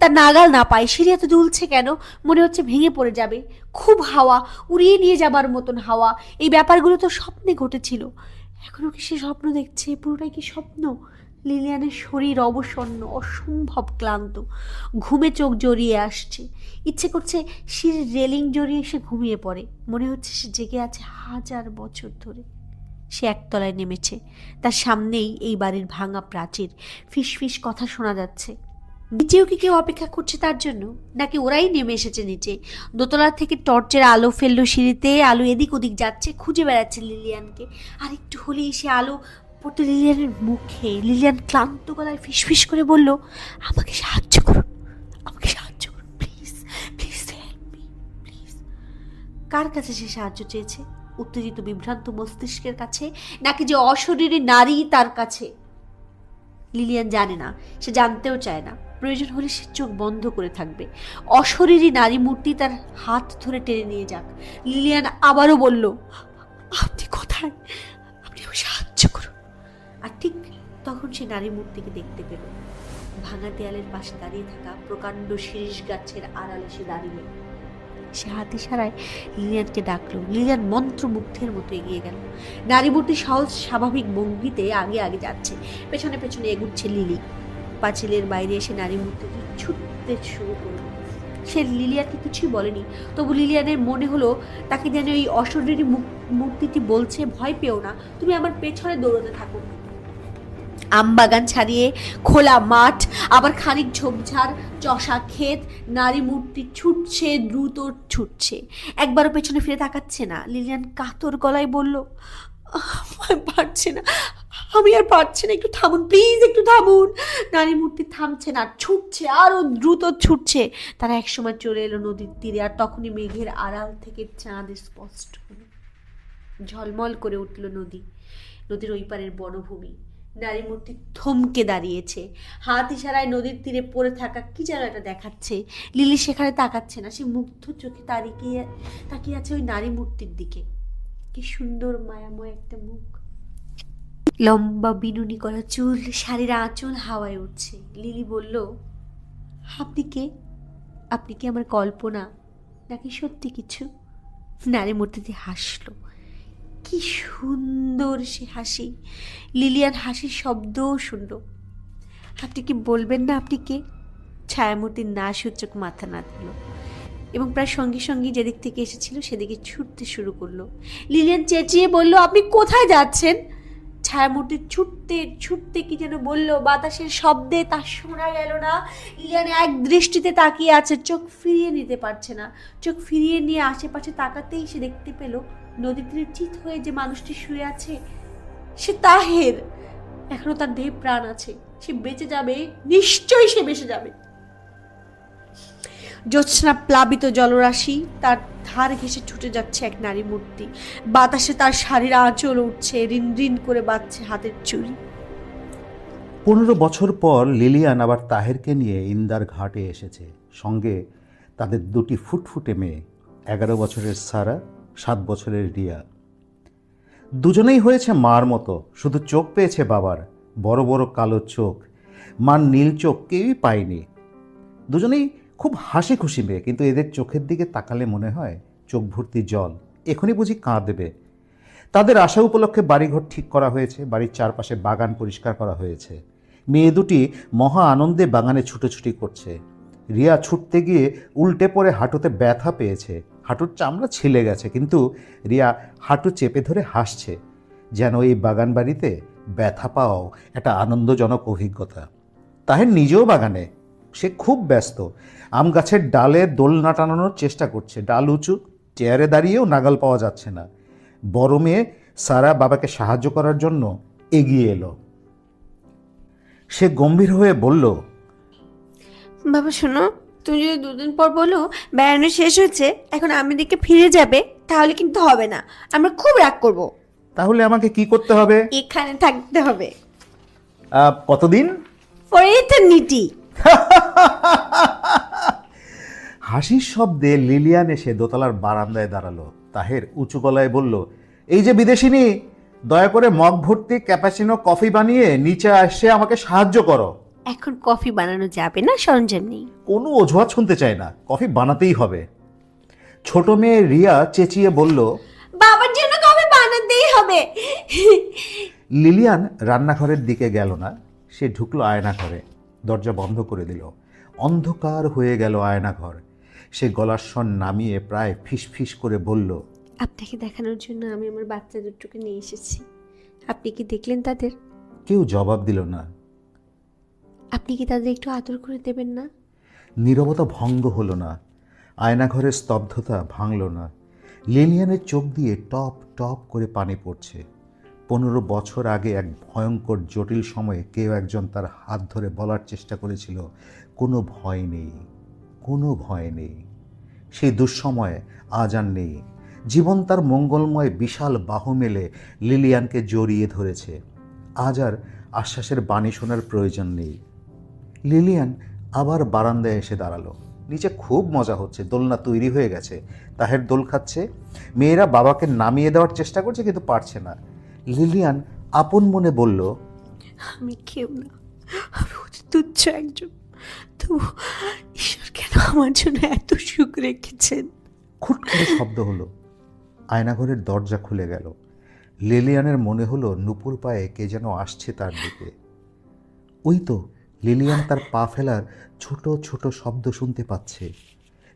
তার নাগাল না পায়। সিঁড়ি এত দুলছে কেন? মনে হচ্ছে ভেঙে পড়ে যাবে। খুব হাওয়া, উড়িয়ে নিয়ে যাবার মতন হাওয়া। এই ব্যাপারগুলো তো স্বপ্নে ঘটেছিল। এখনো কি সে স্বপ্ন দেখছে? পুরোটাই কি স্বপ্ন? লিলিয়ানের শরীর অবসন্ন, অসম্ভব ক্লান্ত। ঘুমে চোখ জড়িয়ে আসছে। ইচ্ছে করছে সিঁড়ির রেলিং জড়িয়ে সে ঘুমিয়ে পড়ে। মনে হচ্ছে সে জেগে আছে 1000 বছর ধরে। সে একতলায় নেমেছে। তার সামনেই এই বাড়ির ভাঙা প্রাচীর। ফিসফিস কথা শোনা যাচ্ছে। নিচেও কি কেউ অপেক্ষা করছে তার জন্য, নাকি ওরাই নেমে এসেছে নিচে? দোতলা থেকে টর্চের আলো ফেললো সিঁড়িতে। আলো এদিক ওদিক যাচ্ছে, খুঁজে বেড়াচ্ছে লিলিয়ানকে। আর একটু হলেই সে আলো পড়তো লিলিয়ানের মুখে। লিলিয়ান ক্লান্ত গলায় ফিসফিস করে বলল, আমাকে সাহায্য করুন, আমাকে সাহায্য করুন, please please help me please. কার কাছে সে সাহায্য চেয়েছে? উত্তেজিত বিভ্রান্ত মস্তিষ্কের কাছে, নাকি যে অশরীরী নারী তার কাছে? লিলিয়ান জানে না, সে জানতেও চায় না। প্রয়োজন হলে সে চোখ বন্ধ করে থাকবে। অশরীরী নারী মূর্তি তার হাত ধরে টেনে নিয়ে যাক। লিলিয়ান আবারও বলল, আপনি কোথায়? আপনি আমাকে সাহায্য করুন। আর ঠিক তখন সে নারী মূর্তিকে দেখতে পেল। ভাঙা দেয়ালের পাশে দাঁড়িয়ে থাকা প্রকাণ্ড শিরিষ গাছের আড়ালে সে দাঁড়িয়ে। সে হাত ইশারায় লিলিয়ানকে ডাকলো। লিলিয়ান মন্ত্রমুগ্ধের মতো এগিয়ে গেল। নারী মূর্তি সহজ স্বাভাবিক ভঙ্গিতে আগে আগে যাচ্ছে, পেছনে পেছনে এগুচ্ছে লিলি। পাঁচিলের বাইরে এসে নারী মূর্তিটি ছুটতে শুরু করল। সে লিলিয়ানকে কিছুই বলেনি, তবু লিলিয়ানের মনে হলো তাকে যেন এই অশরীরী মূর্তিটি বলছে, ভয় পেও না, তুমি আমার পেছনে দৌড়াতে থাকো। আমবাগান ছাড়িয়ে খোলা মাঠ, আবার খানিক ঝোপঝাড়, চষা ক্ষেত। নারী মূর্তি ছুটছে, দ্রুত ছুটছে, একবারও পেছনে ফিরে তাকাচ্ছে না। লিলিয়ান কাতর গলায় বলল, পারছি না, আমি আর পারছি না, একটু থামুন প্লিজ, একটু থামুন। নারী মূর্তি থামছে না, ছুটছে, আরো দ্রুত ছুটছে। তারা একসময় চলে এলো নদীর তীরে। আর তখনই মেঘের আড়াল থেকে চাঁদ স্পষ্ট হলো। ঝলমল করে উঠল নদী। নদীর ওই পারের বনভূমি। নারী মূর্তি থমকে দাঁড়িয়েছে, হাত ইশারায় নদীর তীরে পড়ে থাকা কি যেন একটা দেখাচ্ছে। লিলি সেখানে তাকাচ্ছে না, সে মুগ্ধ চোখে তাকিয়ে আছে ওই নারী মূর্তির দিকে। কি সুন্দর মায়াময় একটা মুখ, লম্বা বিনুনি করা চুল, শাড়ির আঁচল হাওয়ায় উঠছে। লিলি বলল, আপনি কে? আপনি কি আমার কল্পনা, নাকি সত্যি কিছু? নারী মূর্তিটি হাসলো। কি সুন্দর সে হাসি! লিলিয়ান হাসির শব্দও শুনল। আপনি কি বলবেন না আপনি কে? ছায়ামূর্তির না সূচক মাথা নাড়ল এবং প্রায় সঙ্গে সঙ্গে যেদিক থেকে এসেছিল সেদিকে ছুটতে শুরু করলো। লিলিয়ান চেঁচিয়ে বলল, আপনি কোথায় যাচ্ছেন? ছায়ামূর্তি ছুটতে ছুটতে কি যেন বলল, বাতাসের শব্দে তা শোনা গেল না। লিলিয়ান এক দৃষ্টিতে তাকিয়ে আছে, চোখ ফিরিয়ে নিতে পারছে না। চোখ ফিরিয়ে নিয়ে আশেপাশে তাকাতেই সে দেখতে পেল নদীর তীরে চিত হয়ে যে মানুষটি শুয়ে আছে সে তাহের। এখনো তার দেহে প্রাণ আছে, সে বেঁচে যাবে, নিশ্চয়ই সে বেঁচে যাবে। জ্যোৎস্না প্লাবিত জলরাশি, তার ধার ঘেঁষে ছুটে যাচ্ছে এক নারী মূর্তি। বাতাসে তার শাড়ির আঁচল উঠছে, রিন রিন করে বাজছে হাতের চুড়ি। 15 বছর পর লিলিয়ান আবার তাহেরকে নিয়ে ইন্দার ঘাটে এসেছে। সঙ্গে তাদের 2টি ফুটফুটে মেয়ে, 11 বছরের সারা, 7 বছরের রিয়া। দুজনেই হয়েছে মার মতো, শুধু চোখ পেয়েছে বাবার, বড় বড় কালো চোখ। মার নীল চোখ কেউই পায়নি। দুজনেই খুব হাসি খুশি মেয়ে, কিন্তু এদের চোখের দিকে তাকালে মনে হয় চোখ ভর্তি জল, এখনই বুঝি কাঁদবে। তাদের আশা উপলক্ষে বাড়িঘর ঠিক করা হয়েছে, বাড়ির চারপাশে বাগান পরিষ্কার করা হয়েছে। মেয়ে দুটি মহা আনন্দে বাগানে ছুটোছুটি করছে। রিয়া ছুটতে গিয়ে উল্টে পড়ে হাঁটুতে ব্যথা পেয়েছে, হাঁটুর চামড়া ছিলে গেছে, কিন্তু রিয়া হাঁটু চেপে ধরে হাসছে, যেন এই বাগান বাড়িতে ব্যথা পাওয়াও একটা আনন্দজনক অভিজ্ঞতা। তাহের নিজেও বাগানে, সে খুব ব্যস্ত। আম গাছের ডালে দোলনা টানানোর চেষ্টা করছে, ডাল উঁচু, চেয়ারে দাঁড়িয়েও নাগাল পাওয়া যাচ্ছে না। বড় মেয়ে সারা বাবাকে সাহায্য করার জন্য এগিয়ে এলো। সে গম্ভীর হয়ে বলল, বাবা শোনো, তুমি যদি দুদিন পর বলো বেড়ানো শেষ হয়েছে, এখন আমাদেরকে ফিরে যাবে, তাহলে কিন্তু হবে না, আমরা খুব রাগ করব। তাহলে আমাকে কি করতে হবে? এখানে থাকতে হবে। কতদিন? For eternity. হাসির শব্দে লিলিয়ান এসে দোতলার বারান্দায় দাঁড়ালো। তাহের উঁচু গলায় বলল, এই যে বিদেশিনী, দয়া করে মগ ভর্তি ক্যাপাচিনো কফি বানিয়ে নিচে এসে আমাকে সাহায্য করো। এখন কফি বানানো যাবে না, সরঞ্জাম নেই। কোনো অজুহাত শুনতে চায় না, কফি বানাতেই হবে। ছোট মেয়ে রিয়া চেঁচিয়ে বলল, বাবার জন্য কফি বানাতেই হবে। লিলিয়ান রান্নাঘরের দিকে গেল না, সে ঢুকলো আয়নাঘরে, দরজা বন্ধ করে দিল। অন্ধকার হয়ে গেল আয়নাঘর। সে গলার স্বর নামিয়ে প্রায় ফিসফিস করে বলল, আপনাকে দেখানোর জন্য আমি আমার বাচ্চা দুটোকে নিয়ে এসেছি। আপনি কি দেখলেন তাদের? কেউ জবাব দিল না। আপনি কি তাদের একটু আদর করে দেবেন না? নীরবতা ভঙ্গ হলো না, আয়নাঘরের স্তব্ধতা ভাঙল না। লিলিয়ানের চোখ দিয়ে টপ টপ করে পানি পড়ছে। 15 বছর আগে এক ভয়ঙ্কর জটিল সময়ে কেউ একজন তার হাত ধরে বলার চেষ্টা করেছিল, কোনো ভয় নেই, কোনো ভয় নেই। সেই দুঃসময়ে আজ আর নেই। জীবন তার মঙ্গলময় বিশাল বাহু মেলে লিলিয়ানকে জড়িয়ে ধরেছে। আজ আর আশ্বাসের বাণী শোনার প্রয়োজন নেই। লিলিয়ান আবার বারান্দায় এসে দাঁড়ালো। নিচে খুব মজা হচ্ছে, দোলনা তৈরি হয়ে গেছে, তাহের দোল খাচ্ছে। মেয়েরা বাবাকে নামিয়ে দেওয়ার চেষ্টা করছে, কিন্তু পারছে না। লিলিয়ান আপন মনে বলল, আমি কেউ না, আমি অতি তুচ্ছ একজন, তবু ঈশ্বর কেন আমার জন্য এত সুখ রেখেছেন? খুট করে শব্দ হলো, আয়নাঘরের দরজা খুলে গেল। লিলিয়ানের মনে হলো নুপুর পায়ে কে যেন আসছে তার দিকে। ওই তো লিলিয়ান তার পা ফেলার ছোট ছোট শব্দ শুনতে পাচ্ছে।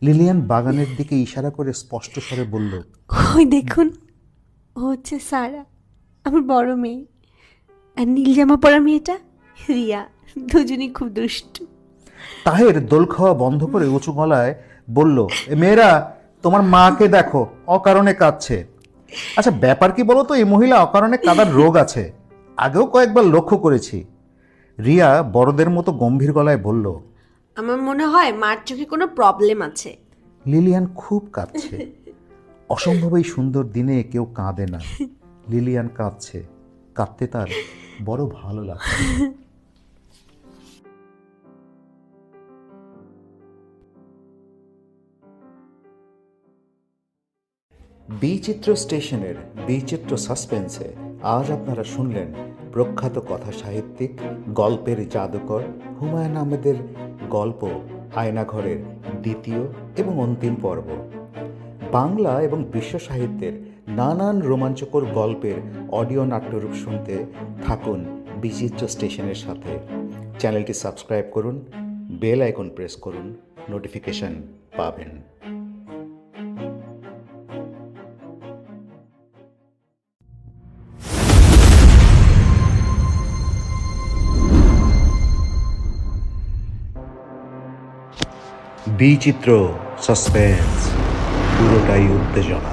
লিলিয়ান বাগানের দিকে ইশারা করে স্পষ্ট স্বরে বলল, ওই দেখুন, ও হচ্ছে সারা, আমার বড় মেয়ে। আর নীল জামা পরা মেয়েটা রিয়া, দুজনেই খুব দুষ্টু। তাহের দোল খাওয়া বন্ধ করে উঁচু গলায় বলল, এ মেয়েরা, তোমার মাকে দেখো, অকারণে কাঁদছে। আচ্ছা ব্যাপার কি বলো তো, এই মহিলা অকারণে কাঁদার রোগ আছে, আগেও কয়েকবার লক্ষ্য করেছি। রিয়া বড়দের মতো গম্ভীর গলায় বলল, আমার মনে হয় মার চোখে কোনো প্রবলেম আছে। লিলিয়ান খুব কাঁদছে। অসম্ভবই সুন্দর দিনে কেউ কাঁদে না। লিলিয়ান কাঁদছে, কাঁদতে তার বড় ভালো লাগছে। বিচিত্র স্টেশনের বিচিত্র সাসপেন্সে আজ আপনারা শুনলেন প্রখ্যাত কথা সাহিত্যিক, গল্পের জাদুকর হুমায়ুন আহমেদের গল্প আয়নাঘরের দ্বিতীয় এবং অন্তিম পর্ব। বাংলা এবং বিশ্ব সাহিত্যের নানান রোমাঞ্চকর গল্পের অডিও নাট্যরূপ শুনতে থাকুন বিচিত্র স্টেশনের সাথে। চ্যানেলটি সাবস্ক্রাইব করুন, বেল আইকন প্রেস করুন, নোটিফিকেশন পাবেন। বিচিত্র সাসপেন্স, পুরোটাই উত্তেজনা।